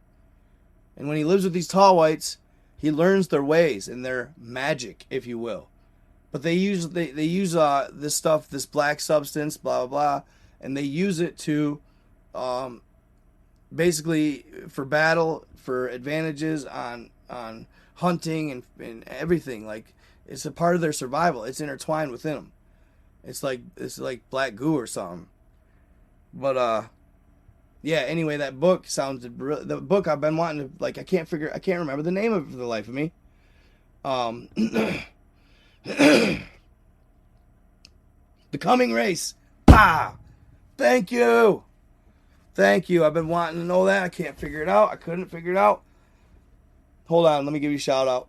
And when he lives with these tall whites, he learns their ways and their magic, if you will. But they use this stuff, this black substance, blah, blah, blah. And they use it to basically for battle, for advantages on hunting and everything. Like, it's a part of their survival. It's intertwined within them. It's like black goo or something. But yeah, anyway, that book sounded the book I've been wanting to, like, I can't remember the name of it for the life of me. The Coming Race. Ah! Thank you. I've been wanting to know that. I can't figure it out. I couldn't figure it out. Hold on, let me give you a shout out.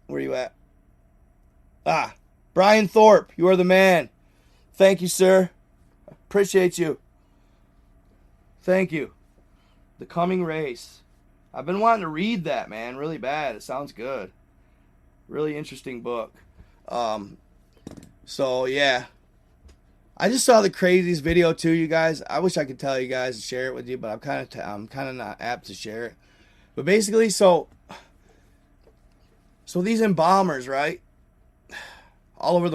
Where are you at? Ah, Brian Thorpe, you are the man. Thank you, sir. Appreciate you. Thank you. The Coming Race. I've been wanting to read that, man, really bad. It sounds good. Really interesting book. So yeah. I just saw the craziest video too, you guys. I wish I could tell you guys and share it with you, but I'm kind of not apt to share it. But basically, so these embalmers, right? All over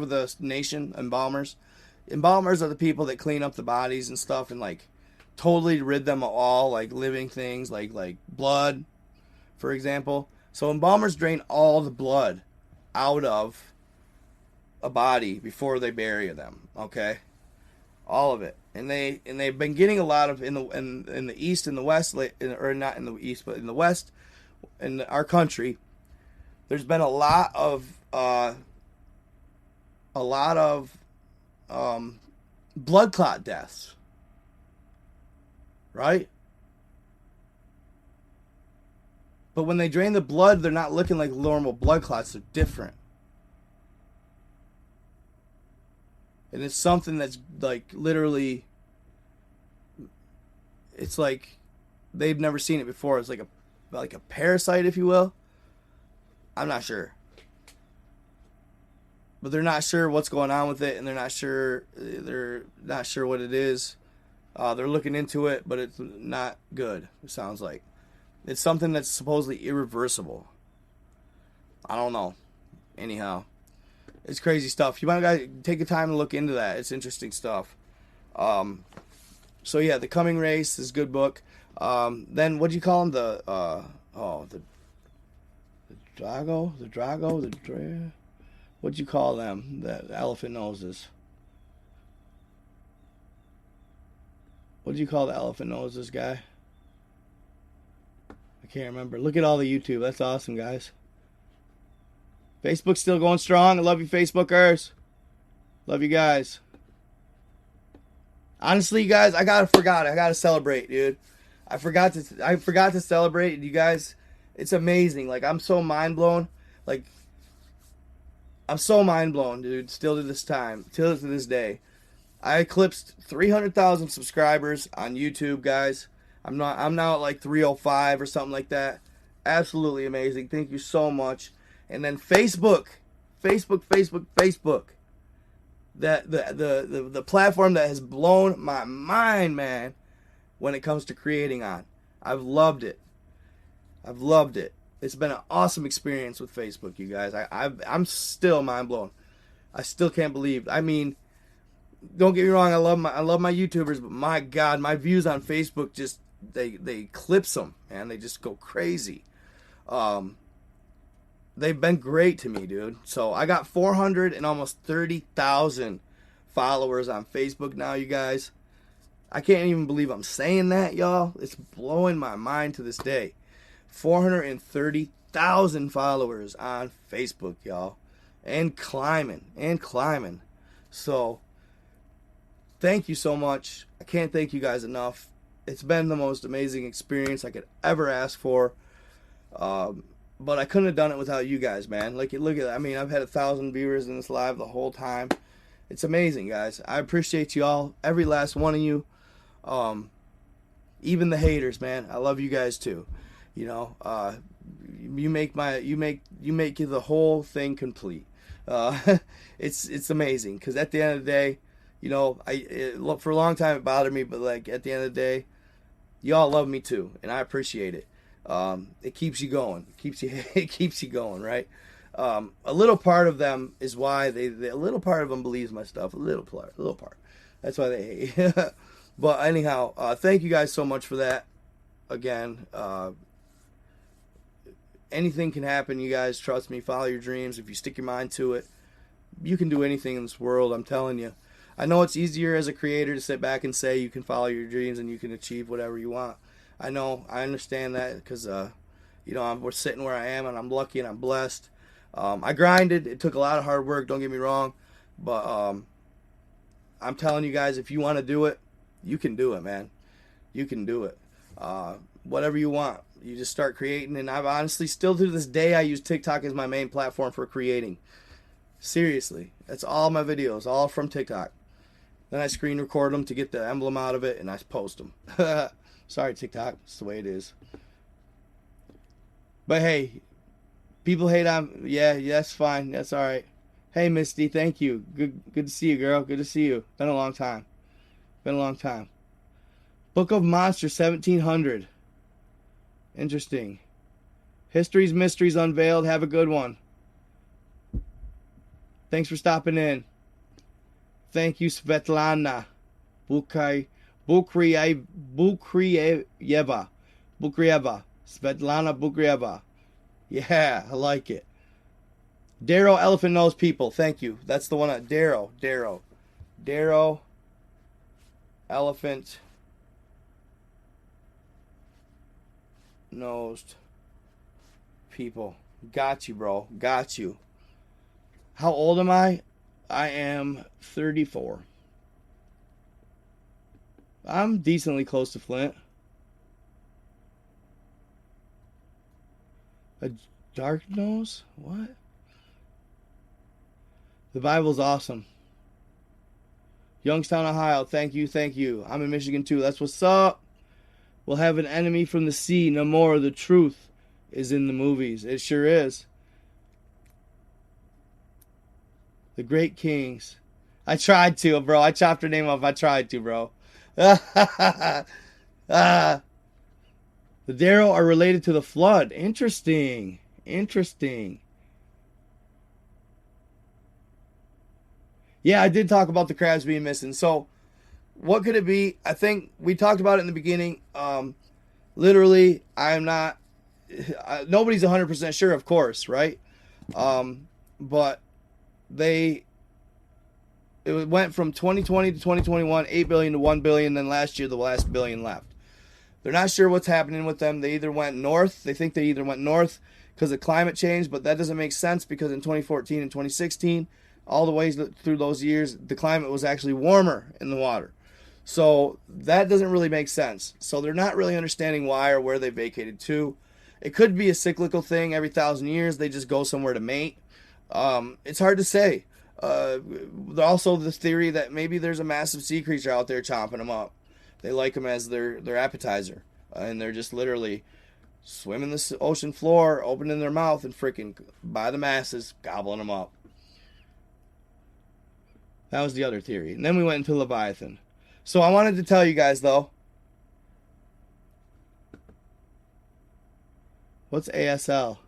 the nation, embalmers. Embalmers are the people that clean up the bodies and stuff and like totally rid them of all like living things, like blood, for example. So embalmers drain all the blood out of a body before they bury them. Okay, all of it, and they've been getting a lot of in the east and the west, or not in the east, but in the west, in our country. There's been a lot of blood clot deaths, right? But when they drain the blood, they're not looking like normal blood clots. They're different. And it's something that's like literally, it's like they've never seen it before. It's like a parasite, if you will. I'm not sure. But they're not sure what's going on with it, and they're not sure what it is. They're looking into it, but it's not good, it sounds like. It's something that's supposedly irreversible. I don't know. Anyhow, it's crazy stuff. You might gotta take the time to look into that. It's interesting stuff. So yeah, The Coming Race is a good book. Then what do you call them? The what'd you call them? The elephant noses. What do you call the elephant noses guy? I can't remember. Look at all the YouTube. That's awesome, guys. Facebook's still going strong. I love you, Facebookers. Love you guys. Honestly, you guys, I gotta celebrate, dude. I forgot to celebrate, you guys. It's amazing. Like, I'm so mind blown. Like, I'm so mind blown, dude. Still to this day. I eclipsed 300,000 subscribers on YouTube, guys. I'm now at like 305 or something like that. Absolutely amazing. Thank you so much. And then Facebook. That the platform that has blown my mind, man, when it comes to creating on. I've loved it. It's been an awesome experience with Facebook, you guys. I'm still mind blown. I still can't believe. I mean, don't get me wrong. I love my YouTubers, but my God, my views on Facebook just they eclipse them, man. They just go crazy. They've been great to me, dude. So I got 400 and almost 30,000 followers on Facebook now, you guys. I can't even believe I'm saying that, y'all. It's blowing my mind to this day. 430,000 followers on Facebook, y'all. And climbing. So, thank you so much. I can't thank you guys enough. It's been the most amazing experience I could ever ask for. But I couldn't have done it without you guys, man. Look at that. I mean, I've had 1,000 viewers in this live the whole time. It's amazing, guys. I appreciate you all, every last one of you. Even the haters, man. I love you guys too. You know, you make the whole thing complete. It's amazing, because at the end of the day, you know, for a long time it bothered me, but like at the end of the day, y'all love me too, and I appreciate it. It keeps you going. It keeps you going, right? A little part of them is why a little part of them believes my stuff. A little part. That's why they hate. But anyhow, thank you guys so much for that. Again, anything can happen, you guys. Trust me. Follow your dreams. If you stick your mind to it, you can do anything in this world. I'm telling you. I know it's easier as a creator to sit back and say you can follow your dreams and you can achieve whatever you want. I know. I understand that, because, you know, we're sitting where I am, and I'm lucky and I'm blessed. I grinded. It took a lot of hard work. Don't get me wrong. But I'm telling you guys, if you want to do it, you can do it, man. You can do it. Whatever you want. You just start creating. And I've honestly, still to this day, I use TikTok as my main platform for creating. Seriously. That's all my videos. All from TikTok. Then I screen record them to get the emblem out of it, and I post them. Sorry, TikTok. It's the way it is. But hey, people hate on... Yeah, that's fine. That's all right. Hey, Misty, thank you. Good to see you, girl. Good to see you. Been a long time. Book of Monsters, 1700. Interesting. History's Mysteries Unveiled. Have a good one. Thanks for stopping in. Thank you, Svetlana Bukryeva. Svetlana Bukryeva. Yeah, I like it. Darrow Elephant Nose People. Thank you. That's the one. Darrow Elephant Nosed People. Got you, bro. Got you. How old am I? I am 34. I'm decently close to Flint. A dark nose? What? The Bible's awesome. Youngstown, Ohio. Thank you. I'm in Michigan too. That's what's up. We'll have an enemy from the sea. No more. The truth is in the movies. It sure is. The Great Kings. I tried to, bro. I chopped her name off. I tried to, bro. The Darrow are related to the flood. Interesting. Interesting. Yeah, I did talk about the crabs being missing. So, what could it be? I think we talked about it in the beginning. Literally, I'm not. Nobody's 100% sure, of course, right? But they it went from 2020 to 2021, 8 billion to 1 billion. Then last year, the last billion left. They're not sure what's happening with them. They either went north. They think they either went north because of climate change, but that doesn't make sense because in 2014 and 2016, all the ways through those years, the climate was actually warmer in the water. So that doesn't really make sense. So they're not really understanding why or where they vacated to. It could be a cyclical thing. Every 1,000 years, they just go somewhere to mate. It's hard to say. Also, the theory that maybe there's a massive sea creature out there chomping them up. They like them as their appetizer, and they're just literally swimming the ocean floor, opening their mouth, and freaking by the masses gobbling them up. That was the other theory. And then we went into Leviathan. So I wanted to tell you guys, though. What's ASL?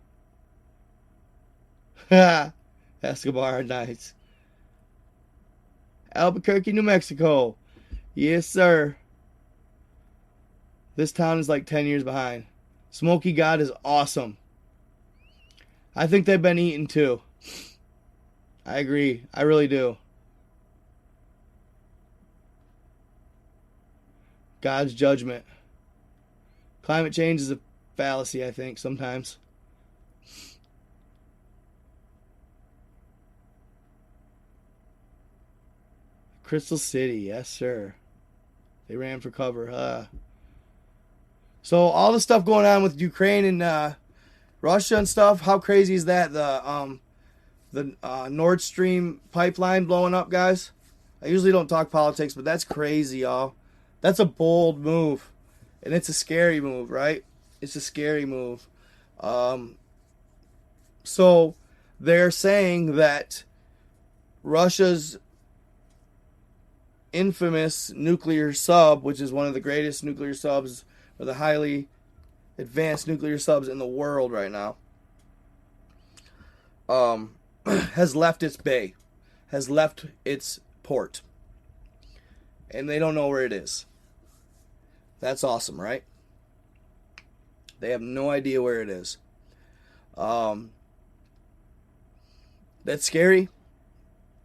Escobar Nights. Albuquerque, New Mexico. Yes, sir. This town is like 10 years behind. Smoky God is awesome. I think they've been eaten too. I agree. I really do. God's judgment. Climate change is a fallacy, I think, sometimes. Crystal City, yes, sir. They ran for cover. So all the stuff going on with Ukraine and Russia and stuff, how crazy is that? The Nord Stream pipeline blowing up, guys. I usually don't talk politics, but that's crazy, y'all. That's a bold move, and it's a scary move, right? It's a scary move. So they're saying that Russia's infamous nuclear sub, which is one of the greatest nuclear subs, or the highly advanced nuclear subs in the world right now, has left its bay, has left its port, and they don't know where it is. That's awesome, right? They have no idea where it is. That's scary.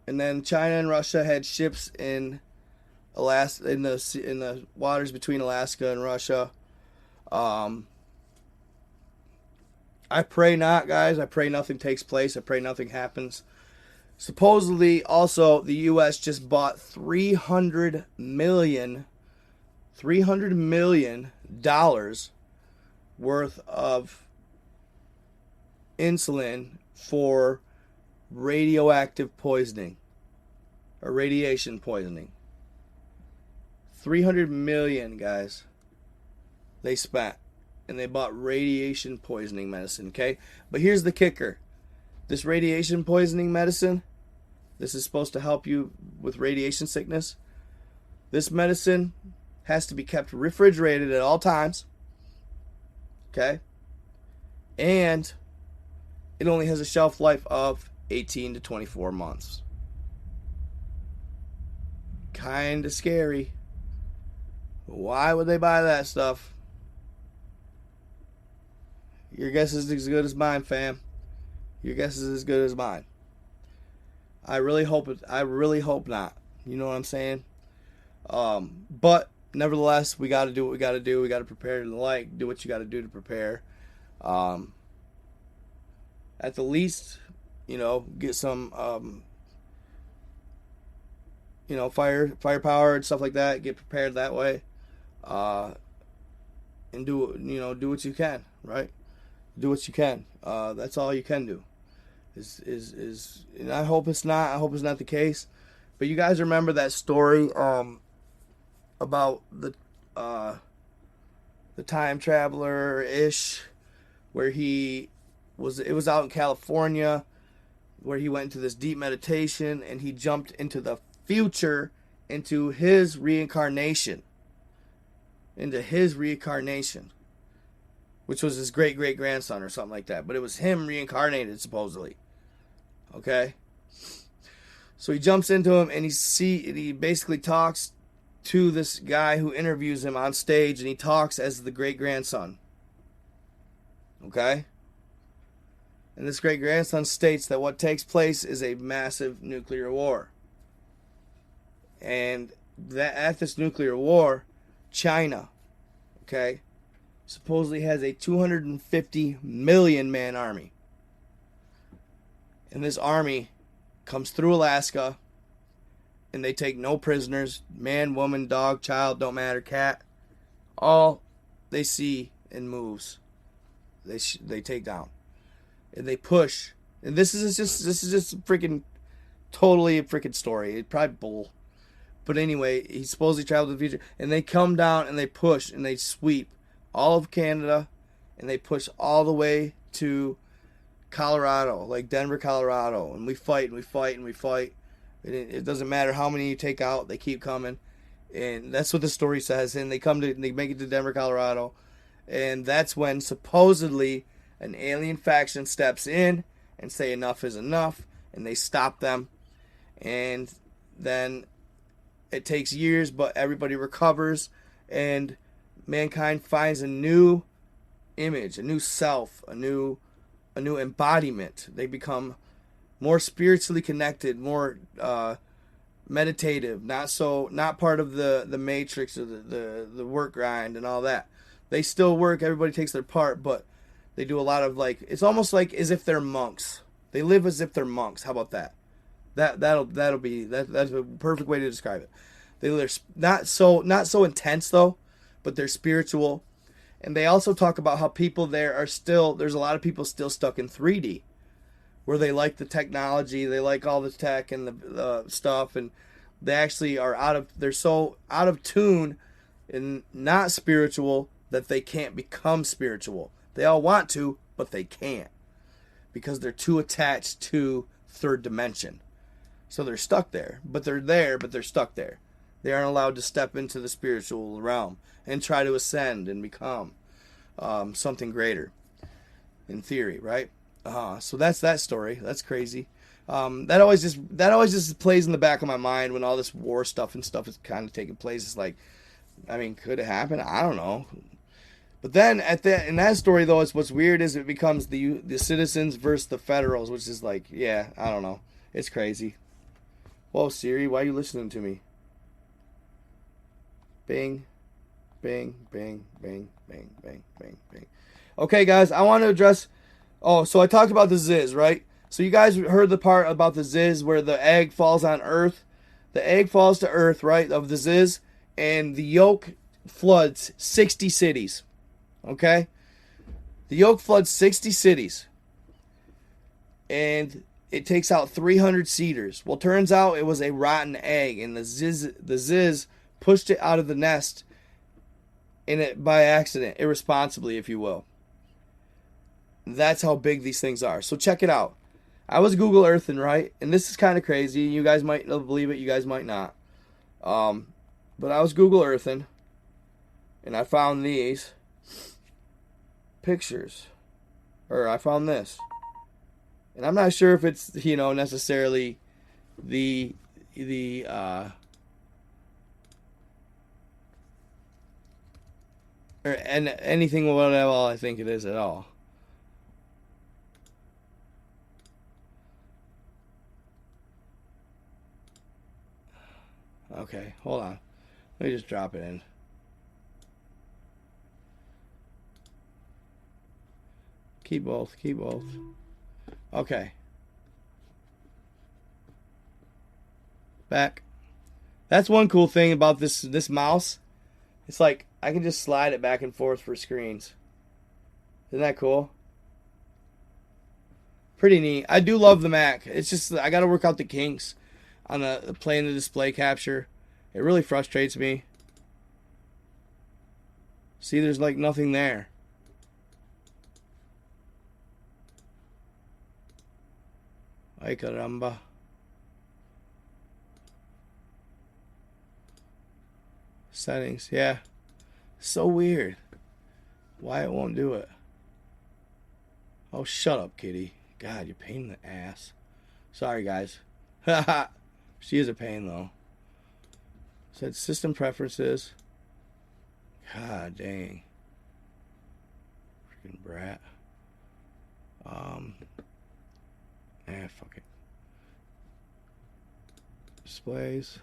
And then China and Russia had ships in Alaska, in the waters between Alaska and Russia. I pray not, guys. I pray nothing takes place. I pray nothing happens. Supposedly, also, the U.S. just bought $300 million worth of insulin for radioactive poisoning or radiation poisoning. 300 million, guys, they spent, and they bought radiation poisoning medicine, okay? But here's the kicker. This radiation poisoning medicine, this is supposed to help you with radiation sickness. This medicine has to be kept refrigerated at all times, okay? And it only has a shelf life of 18 to 24 months. Kind of scary. Why would they buy that stuff? Your guess is as good as mine, fam. Your guess is as good as mine. I really hope not. You know what I'm saying? But nevertheless, we got to do what we got to do. We got to prepare to do what you got to do to prepare. At the least, get some, firepower and stuff like that. Get prepared that way, and do what you can, right? Do what you can. That's all you can do. And I hope it's not. I hope it's not the case. But you guys remember that story about the time traveler ish, where it was out in California, where he went into this deep meditation and he jumped into the future, into his reincarnation. into his reincarnation, which was his great-great-grandson or something like that. But it was him reincarnated, supposedly. Okay? So he jumps into him, and he basically talks to this guy who interviews him on stage, and he talks as the great-grandson. Okay? And this great-grandson states that what takes place is a massive nuclear war. And that at this nuclear war, China, okay, supposedly has a 250 million man army. And this army comes through Alaska, and they take no prisoners, man, woman, dog, child, don't matter, cat. All they see and moves, they take down, and they push. And this is just freaking totally a freaking story. It's probably bull. But anyway, he supposedly traveled to the future. And they come down and they push and they sweep all of Canada. And they push all the way to Colorado, like Denver, Colorado. And we fight and we fight and we fight. And it doesn't matter how many you take out, they keep coming. And that's what the story says. And they make it to Denver, Colorado. And that's when supposedly an alien faction steps in and say enough is enough. And they stop them. And then it takes years, but everybody recovers, and mankind finds a new image, a new self, a new embodiment. They become more spiritually connected, more meditative, not part of the matrix or the work grind and all that. They still work, everybody takes their part, but they do a lot of it's almost like as if they're monks. They live as if they're monks. How about that? That's a perfect way to describe it. They're not so intense though, but they're spiritual. And they also talk about how people there's a lot of people still stuck in 3D, where they like the technology, they like all the tech and the stuff, and they actually they're so out of tune and not spiritual that they can't become spiritual. They all want to, but they can't, because they're too attached to third dimension. So they're stuck there, but they're stuck there. They aren't allowed to step into the spiritual realm and try to ascend and become something greater, in theory, right? So that's that story. That's crazy. That always just plays in the back of my mind when all this war stuff is kind of taking place. It's like, I mean, could it happen? I don't know. But then in that story though, what's weird is it becomes the citizens versus the federals, which is like, yeah, I don't know. It's crazy. Whoa, Siri, why are you listening to me? Bing, bing, bing, bing, bing, bing, bing, bing. Okay, guys, I want to address... Oh, so I talked about the Ziz, right? So you guys heard the part about the Ziz where the egg falls on Earth? The egg falls to Earth, right, of the Ziz, and the yolk floods 60 cities. Okay? The yolk floods 60 cities. And it takes out 300 cedars. Well, turns out it was a rotten egg, and the Ziz pushed it out of the nest by accident, irresponsibly, if you will. That's how big these things are. So check it out. I was Google Earthing, right? And this is kind of crazy. You guys might believe it. You guys might not. But I was Google Earthing, and I found these pictures. Or I found this. And I'm not sure if it's, necessarily or anything whatever I think it is at all. Okay, hold on. Let me just drop it in. Keep both. Okay. Back. That's one cool thing about this mouse. It's like I can just slide it back and forth for screens. Isn't that cool? Pretty neat. I do love the Mac. It's just I got to work out the kinks on playing the display capture. It really frustrates me. See, there's like nothing there. Ay caramba. Settings, yeah. So weird. Why it won't do it? Oh, shut up, kitty. God, you're a pain in the ass. Sorry, guys. She is a pain, though. Said system preferences. God dang. Freaking brat. Fuck it. Displays.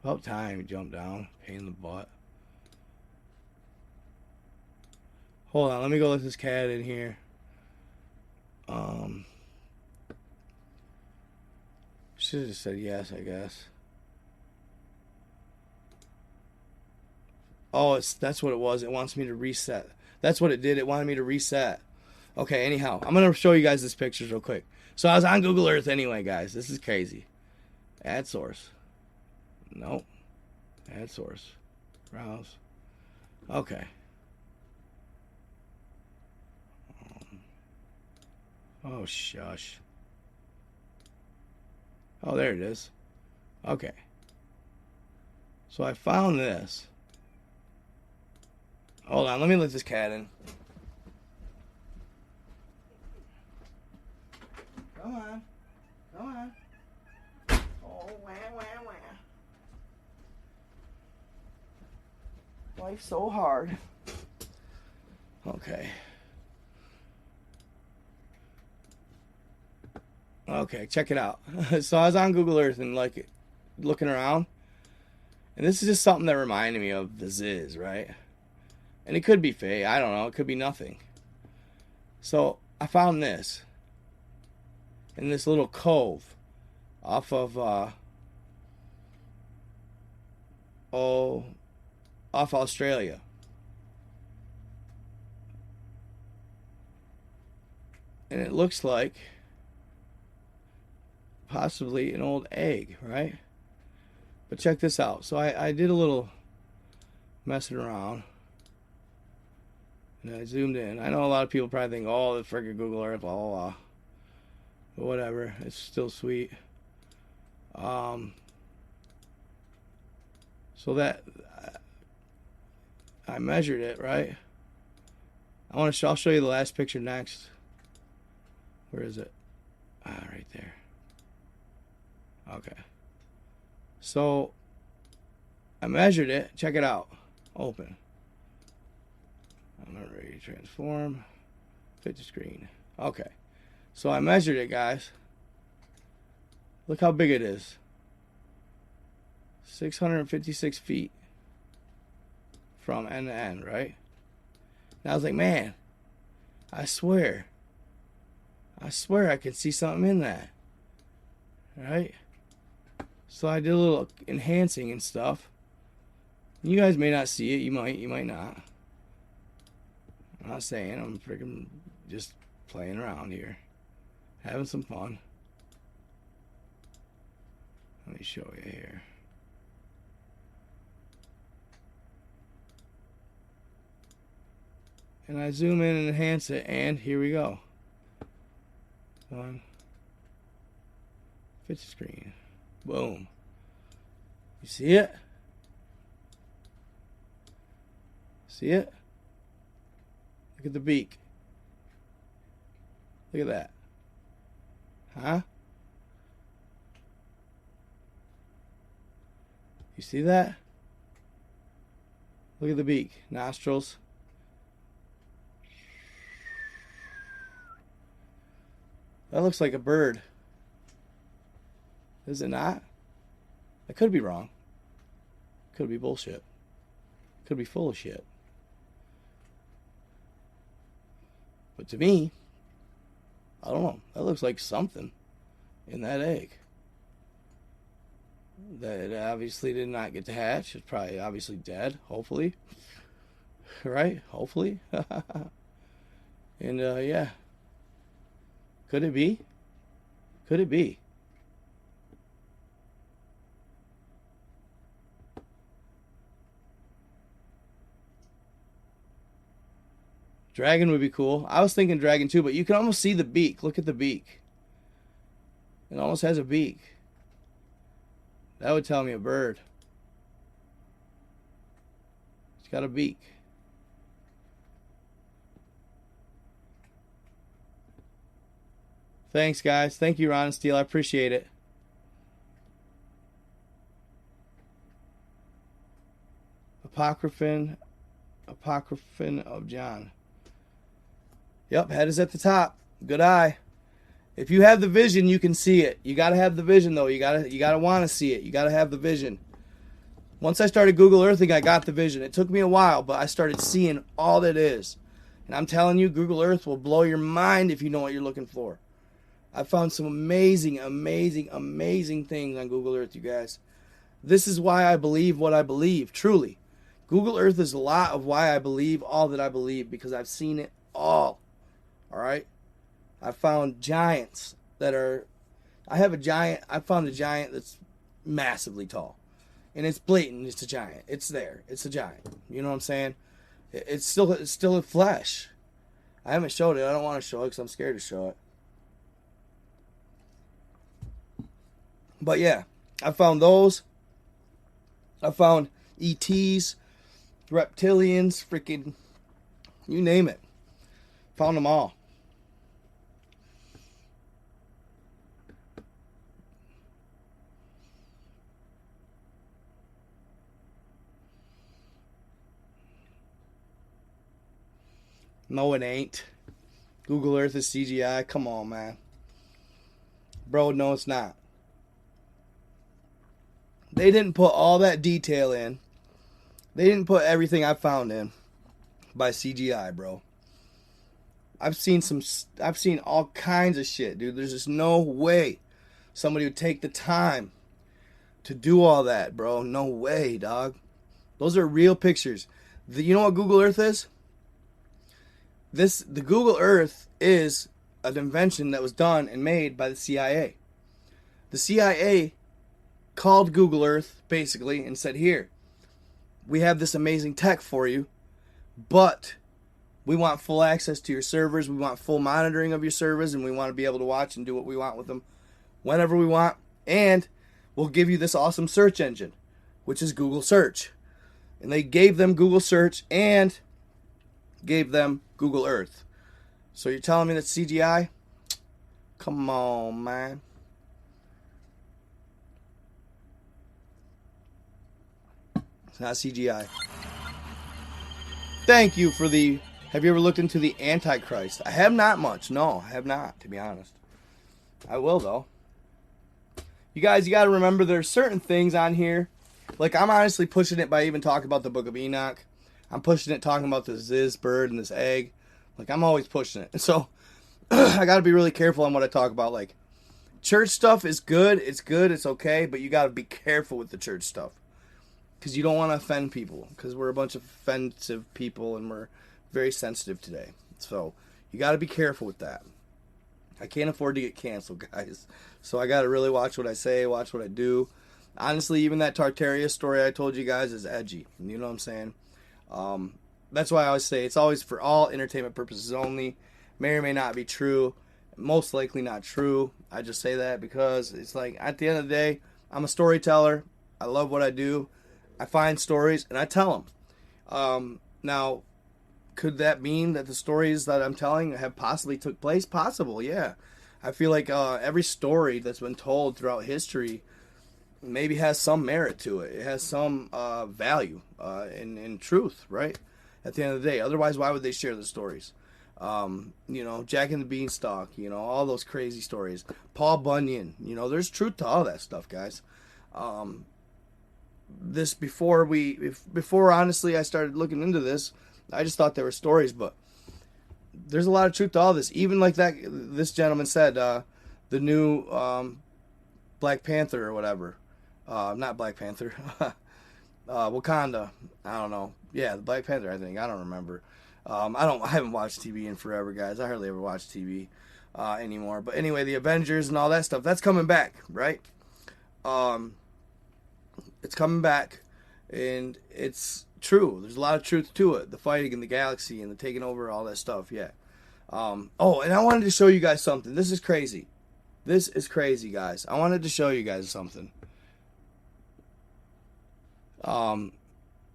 About time, jump down. Pain in the butt. Hold on, let me go let this cat in here. Should have just said yes, I guess. Oh, that's what it was. It wants me to reset. That's what it did. It wanted me to reset. Okay, anyhow, I'm going to show you guys this pictures real quick. So I was on Google Earth anyway, guys. This is crazy. Add source. Nope. Add source. Browse. Okay. Oh, shush. Oh, there it is. Okay. So I found this. Hold on, let me let this cat in. Come on. Come on. Oh, wah, wah, wah. Life's so hard. Okay. Okay, check it out. So I was on Google Earth and like looking around, and this is just something that reminded me of the Ziz, right? And it could be fake. I don't know. It could be nothing. So I found this in this little cove off of off Australia. And it looks like possibly an old egg, right? But check this out. So I did a little messing around. And I zoomed in. I know a lot of people probably think, oh, the friggin' Google Earth, blah, blah, blah. But whatever. It's still sweet. So that I measured it, right? I'll show you the last picture next. Where is it? Right there. Okay. So I measured it. Check it out. Open. I'm not ready to transform. Fit to screen. Okay. So I measured it, guys. Look how big it is. 656 feet from end to end, right? And I was like, man, I swear I can see something in that. Right? So I did a little enhancing and stuff. You guys may not see it. You might not. I'm not saying. I'm freaking just playing around here. Having some fun. Let me show you here. And I zoom in and enhance it, and here we go. Fit screen. Boom. You see it? See it? Look at the beak. Look at that. Huh? You see that? Look at the beak. Nostrils. That looks like a bird. Is it not? I could be wrong. Could be bullshit. Could be full of shit. But to me, I don't know. That looks like something in that egg. That it obviously did not get to hatch. It's probably obviously dead, hopefully. Right? Hopefully. And yeah. Could it be? Could it be? Dragon would be cool. I was thinking dragon too, but you can almost see the beak. Look at the beak. It almost has a beak. That would tell me a bird. It's got a beak. Thanks, guys. Thank you, Ron and Steele. I appreciate it. Apocryphon of John. Yep, head is at the top. Good eye. If you have the vision, you can see it. You got to have the vision, though. You got to want to see it. You got to have the vision. Once I started Google Earthing, I got the vision. It took me a while, but I started seeing all that is. And I'm telling you, Google Earth will blow your mind if you know what you're looking for. I found some amazing, amazing, amazing things on Google Earth, you guys. This is why I believe what I believe, truly. Google Earth is a lot of why I believe all that I believe, because I've seen it all. All right? I found giants that are... I found a giant that's massively tall. And it's blatant. It's a giant. It's there. It's a giant. You know what I'm saying? It's still in flesh. I haven't showed it. I don't want to show it because I'm scared to show it. But yeah, I found those. I found ETs, reptilians, freaking, you name it. Found them all. No, it ain't. Google Earth is CGI. Come on, man. Bro, no, it's not. They didn't put all that detail in. They didn't put everything I found in by CGI, bro. I've seen all kinds of shit, dude. There's just no way somebody would take the time to do all that, bro. No way, dog. Those are real pictures. You know what Google Earth is? The Google Earth is an invention that was done and made by the CIA. The CIA called Google Earth, basically, and said, here, we have this amazing tech for you, but we want full access to your servers, we want full monitoring of your servers, and we want to be able to watch and do what we want with them whenever we want, and we'll give you this awesome search engine, which is Google Search. And they gave them Google Search and gave them Google Earth. So you're telling me that's CGI? Come on, man. It's not CGI. Thank you for the... Have you ever looked into the Antichrist? I have not much. No, I have not, to be honest. I will, though. You guys, you got to remember there's certain things on here. Like, I'm honestly pushing it by even talking about the Book of Enoch. I'm pushing it talking about this bird and this egg. Like, I'm always pushing it. So, I got to be really careful on what I talk about. Like, church stuff is good. It's good. It's okay. But you got to be careful with the church stuff. Because you don't want to offend people. Because we're a bunch of offensive people and we're very sensitive today. So, you got to be careful with that. I can't afford to get canceled, guys. So, I got to really watch what I say, watch what I do. Honestly, even that Tartaria story I told you guys is edgy. You know what I'm saying? That's why I always say it's always for all entertainment purposes only. May or may not be true. Most likely not true. I just say that because it's like, at the end of the day, I'm a storyteller. I love what I do. I find stories and I tell them. Now, could that mean that the stories that I'm telling have possibly took place? Possible, yeah. I feel like every story that's been told throughout history maybe has some merit to it. It has some value in truth, right? At the end of the day. Otherwise, why would they share the stories? You know, Jack and the Beanstalk, you know, all those crazy stories. Paul Bunyan, you know, there's truth to all that stuff, guys. Before honestly I started looking into this, I just thought they were stories, but there's a lot of truth to all this. Even like this gentleman said, the new Black Panther or whatever. Not Black Panther. Wakanda. I don't know. Yeah, the Black Panther, I think. I don't remember. I haven't watched TV in forever, guys. I hardly ever watch TV anymore. But anyway, the Avengers and all that stuff, that's coming back, right? It's coming back, and it's true. There's a lot of truth to it. The fighting in the galaxy and the taking over, all that stuff, yeah. And I wanted to show you guys something. This is crazy. This is crazy, guys. I wanted to show you guys something.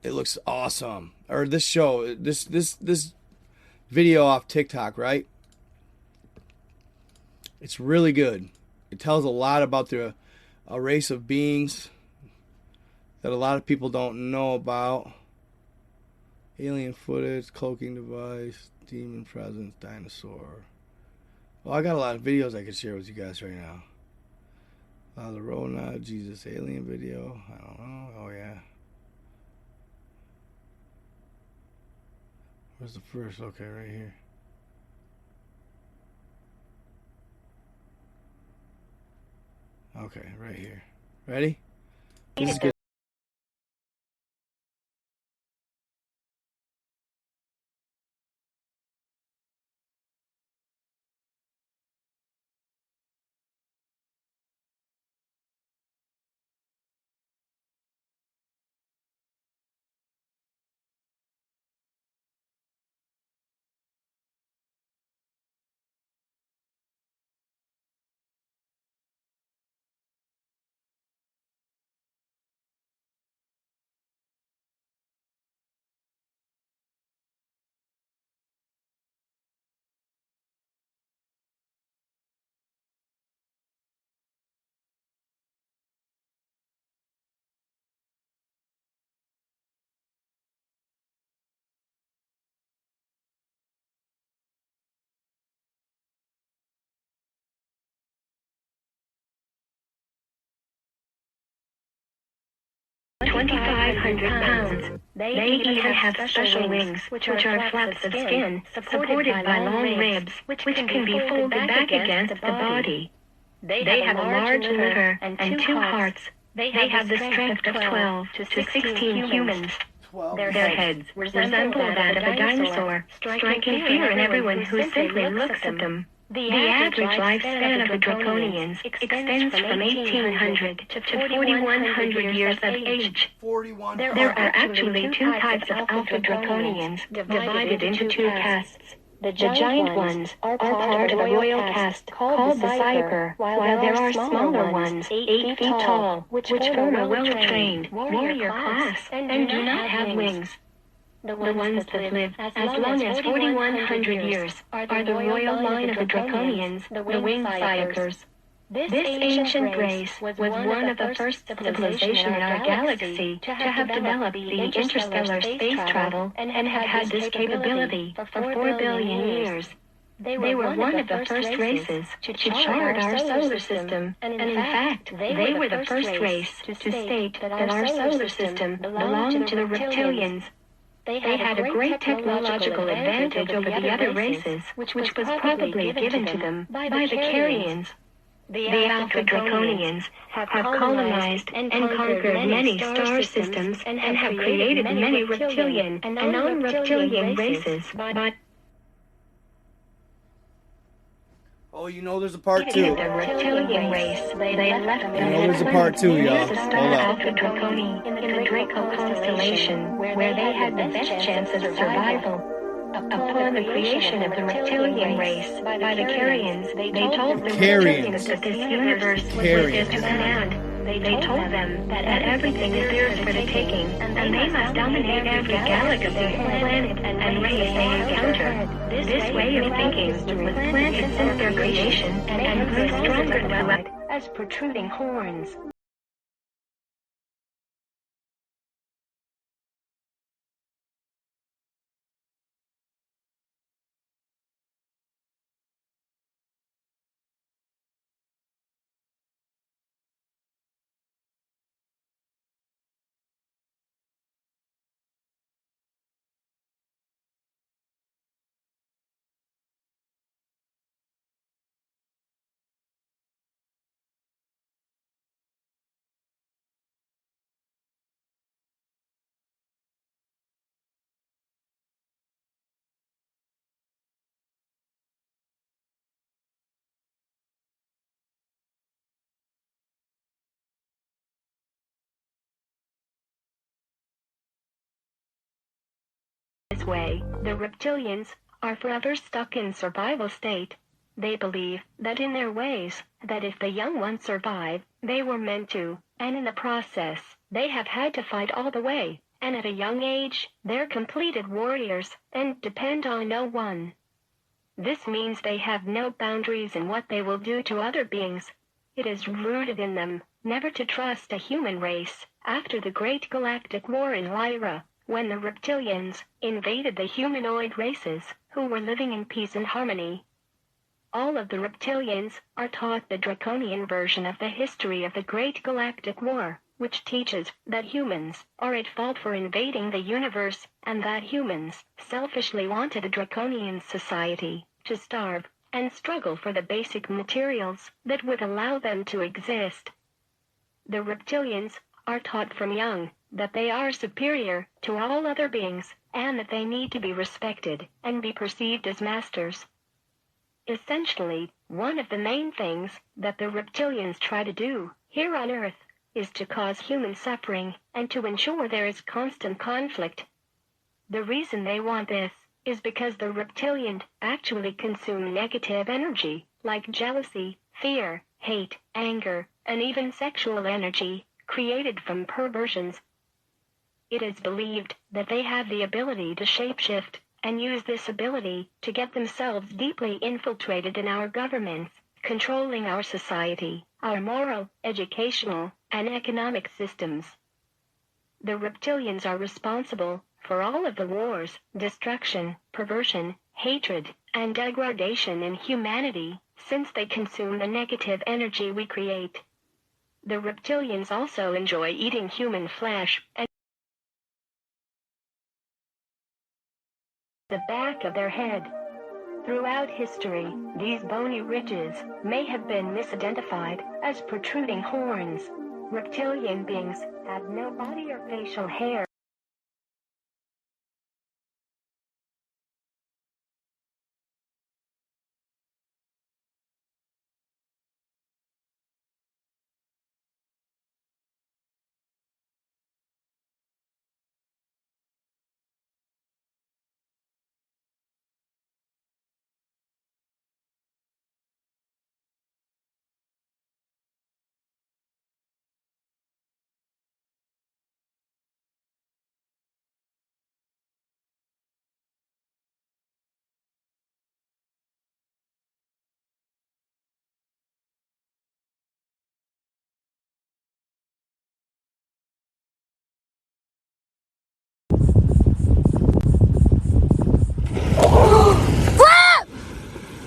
It looks awesome. Or this show, this video off TikTok, right? It's really good. It tells a lot about a race of beings that a lot of people don't know about. Alien footage, cloaking device, demon presence, dinosaur. Well, I got a lot of videos I could share with you guys right now. The Rona, Jesus, alien video. I don't know. Oh, yeah. Where's the first? Okay, right here. Okay, right here. Ready? This is good. £2,500. They even have special wings, which are flaps of skin, supported by long ribs, which can be folded back against the body. They have a large liver and two hearts. They have the strength of 12 to 16 humans. Their heads resemble that of a dinosaur, striking fear in everyone who simply looks at them. The average lifespan of the draconians extends from 1,800 to 4,100 years of age. There are actually two types of alpha draconians, divided into two castes. The giant ones are part of the royal caste called the Cyber, while there are smaller ones, 8 feet tall, which form a well-trained warrior class and do not have wings. The ones that live as long as 4,100 years are the royal line of the Draconians, the Winged Psykers. This ancient race was one of the first civilizations in our galaxy to have developed the interstellar space travel and have had this capability for 4 billion years. They were one of the first races to chart our solar system, and in fact, they were the first race to state that our solar system belonged to the reptilians. They had a great technological advantage over the other races, which was probably given to them by the Carians. The Alpha Draconians have colonized and conquered many star systems and have created many reptilian and non-reptilian races, but Oh, you know there's a part 2. the reptilian race, they left You know there's a part 2, y'all. the Hold star up. Alpha Draconi in the Draco constellation, where they had the best chance of survival. Upon the creation of the reptilian race by the Carians, they told the reptilians that this universe was theirs to command. They told them that everything is theirs for the taking, and they must dominate every galaxy, planet, and race they encounter. This way of thinking was planted since their creation and grew stronger throughout as protruding horns. This way, the reptilians are forever stuck in survival state. They believe that in their ways, that if the young ones survive, they were meant to, and in the process, they have had to fight all the way, and at a young age, they're completed warriors and depend on no one. This means they have no boundaries in what they will do to other beings. It is rooted in them never to trust a human race. After the Great Galactic War in Lyra, when the reptilians invaded the humanoid races, who were living in peace and harmony, all of the reptilians are taught the draconian version of the history of the Great Galactic War, which teaches that humans are at fault for invading the universe, and that humans selfishly wanted a draconian society to starve and struggle for the basic materials that would allow them to exist. The reptilians are taught from young that they are superior to all other beings, and that they need to be respected and be perceived as masters. Essentially, one of the main things that the reptilians try to do here on Earth is to cause human suffering and to ensure there is constant conflict. The reason they want this is because the reptilian actually consume negative energy, like jealousy, fear, hate, anger, and even sexual energy, created from perversions. It is believed that they have the ability to shapeshift and use this ability to get themselves deeply infiltrated in our governments, controlling our society, our moral, educational, and economic systems. The reptilians are responsible for all of the wars, destruction, perversion, hatred, and degradation in humanity, since they consume the negative energy we create. The reptilians also enjoy eating human flesh and the back of their head. Throughout history, these bony ridges may have been misidentified as protruding horns. Reptilian beings have no body or facial hair.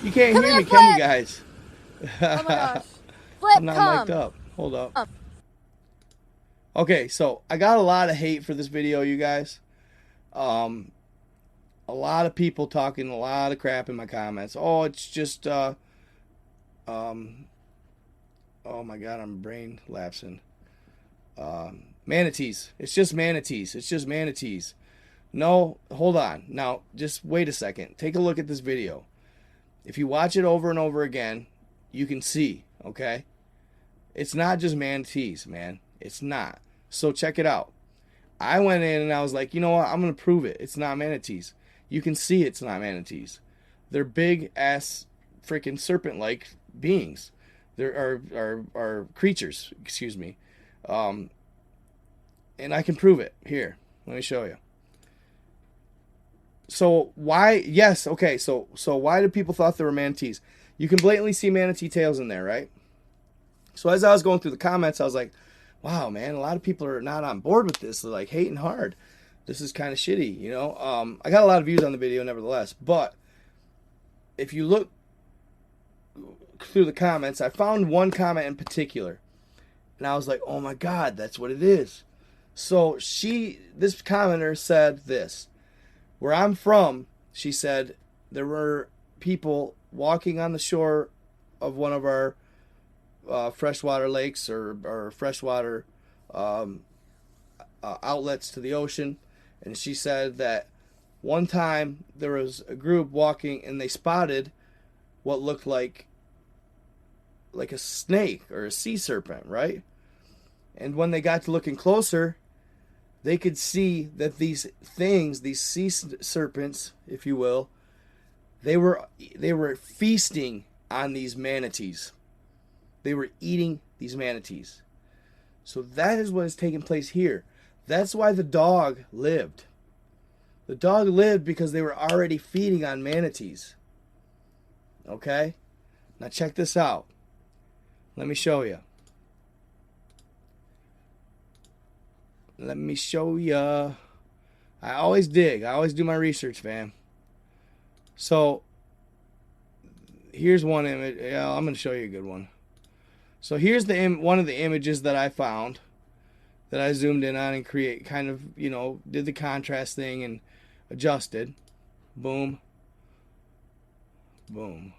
You can't hear me, Flip! can you guys? Oh my gosh. Flip, I'm not come. mic'd up. Hold up. Okay, so I got a lot of hate for this video, you guys. A lot of people talking a lot of crap in my comments. Oh, it's just, oh my God, I'm brain lapsing. Manatees. It's just manatees. It's just manatees. No, hold on. Now, just wait a second. Take a look at this video. If you watch it over and over again, you can see, okay? It's not just manatees, man. It's not. So check it out. I went in and I was like, you know what? I'm going to prove it. It's not manatees. You can see it's not manatees. They're big-ass freaking serpent-like beings. Are creatures, excuse me. And I can prove it. Here, let me show you. So why, yes, okay, so why do people thought they were manatees? You can blatantly see manatee tails in there, right? So as I was going through the comments, I was like, wow, man, a lot of people are not on board with this. They're like hating hard. This is kind of shitty, you know? I got a lot of views on the video nevertheless, but if you look through the comments, I found one comment in particular, and I was like, oh my God, that's what it is. So this commenter said this. Where I'm from, she said, there were people walking on the shore of one of our freshwater lakes or freshwater outlets to the ocean. And she said that one time there was a group walking and they spotted what looked like a snake or a sea serpent, right? And when they got to looking closer, they could see that these things, these sea serpents, if you will, they were feasting on these manatees. They were eating these manatees. So that is what is taking place here. That's why the dog lived. The dog lived because they were already feeding on manatees. Okay? Now check this out. Let me show you. Let me show you. I always dig. I always do my research, fam. So, here's one image. Yeah, I'm going to show you a good one. So here's one of the images that I found that I zoomed in on and did the contrast thing and adjusted. Boom. Boom.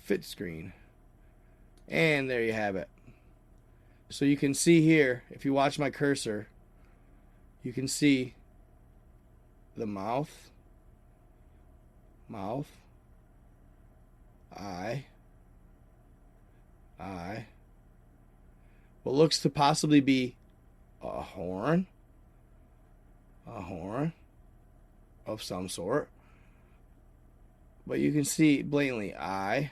Fit screen. And there you have it. So you can see here, if you watch my cursor, you can see the mouth, eye, what looks to possibly be a horn of some sort. But you can see blatantly eye.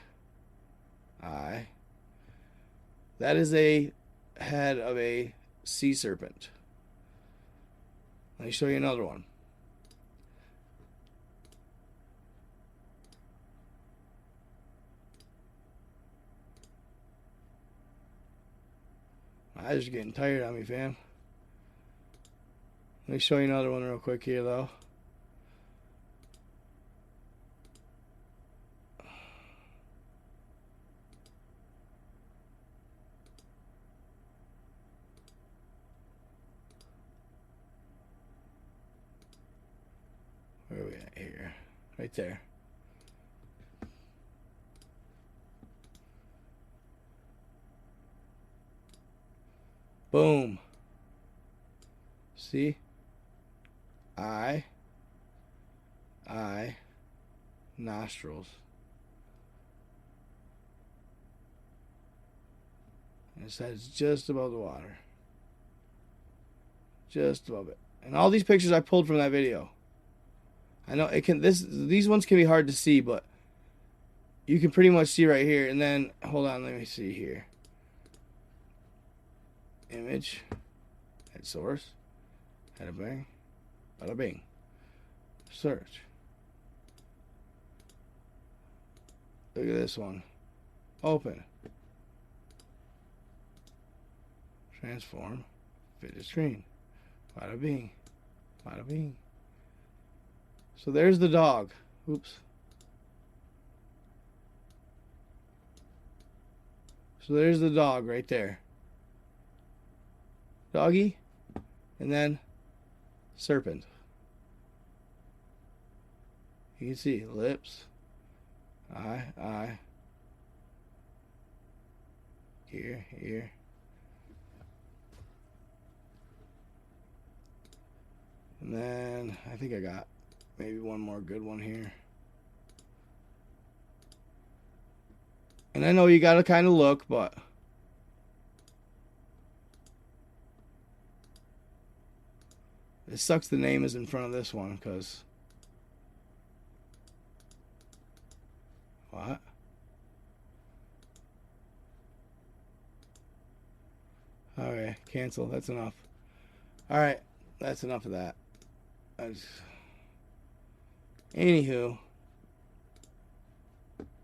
That is a head of a sea serpent. Let me show you another one. My eyes are getting tired on me, fam. Let me show you another one real quick here, though. Where are we at here? Right there. Boom. See? Eye. Nostrils. And it says just above the water. Just above it. And all these pictures I pulled from that video. I know these ones can be hard to see, but you can pretty much see right here. And then, hold on, let me see here. Image, at source, at a bang, bada bing, search. Look at this one. Open. Transform, fit the screen, bada bing, bada bing. So there's the dog. Oops. So there's the dog right there. Doggy, and then serpent. You can see lips, eye, ear. And then I think I got maybe one more good one here. And I know you gotta kind of look, but it sucks the name is in front of this one, because... What? Okay, cancel. That's enough. Alright, that's enough of that. Anywho,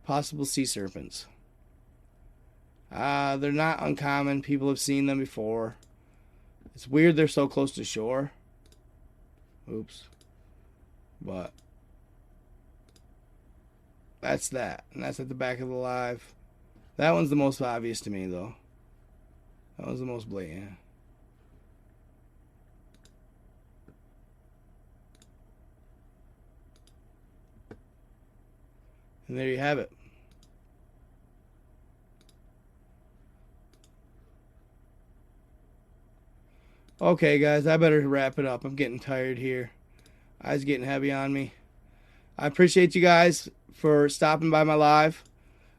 possible sea serpents. They're not uncommon. People have seen them before. It's weird they're so close to shore. Oops. But that's that. And that's at the back of the live. That one's the most obvious to me, though. That was the most blatant. And there you have it. Okay, guys, I better wrap it up. I'm getting tired here. Eyes getting heavy on me. I appreciate you guys for stopping by my live.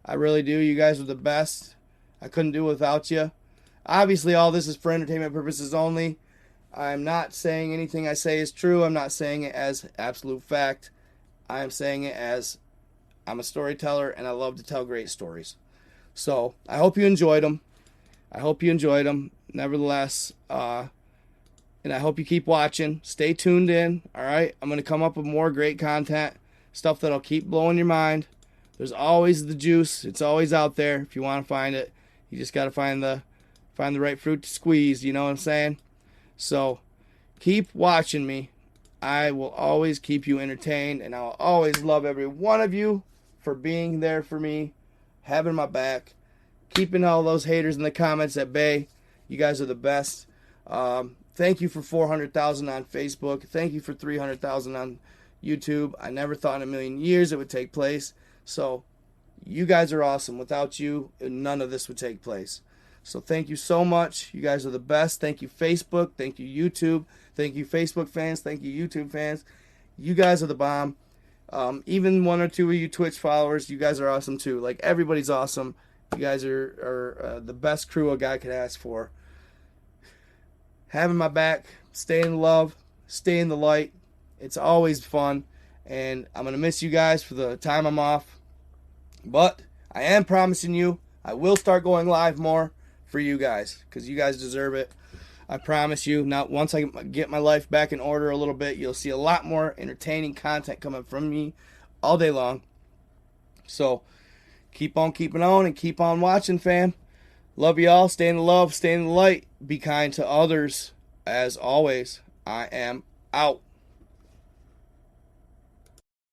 I really do. You guys are the best. I couldn't do it without you. Obviously, all this is for entertainment purposes only. I'm not saying anything I say is true. I'm not saying it as absolute fact. I am saying it as I'm a storyteller and I love to tell great stories. So, I hope you enjoyed them. I hope you enjoyed them. Nevertheless, and I hope you keep watching. Stay tuned in, all right? I'm going to come up with more great content, stuff that'll keep blowing your mind. There's always the juice. It's always out there if you want to find it. You just got to find the right fruit to squeeze, you know what I'm saying? So keep watching me. I will always keep you entertained, and I'll always love every one of you for being there for me, having my back, keeping all those haters in the comments at bay. You guys are the best. Thank you for 400,000 on Facebook. Thank you for 300,000 on YouTube. I never thought in a million years it would take place. So you guys are awesome. Without you, none of this would take place. So thank you so much. You guys are the best. Thank you, Facebook. Thank you, YouTube. Thank you, Facebook fans. Thank you, YouTube fans. You guys are the bomb. Even one or two of you Twitch followers, you guys are awesome too. Like, everybody's awesome. You guys are the best crew a guy could ask for. Having my back, stay in love, stay in the light. It's always fun, and I'm going to miss you guys for the time I'm off. But I am promising you I will start going live more for you guys, because you guys deserve it. I promise you. Now, once I get my life back in order a little bit, you'll see a lot more entertaining content coming from me all day long. So keep on keeping on and keep on watching, fam. Love you all. Stay in the love. Stay in the light. Be kind to others. As always, I am out.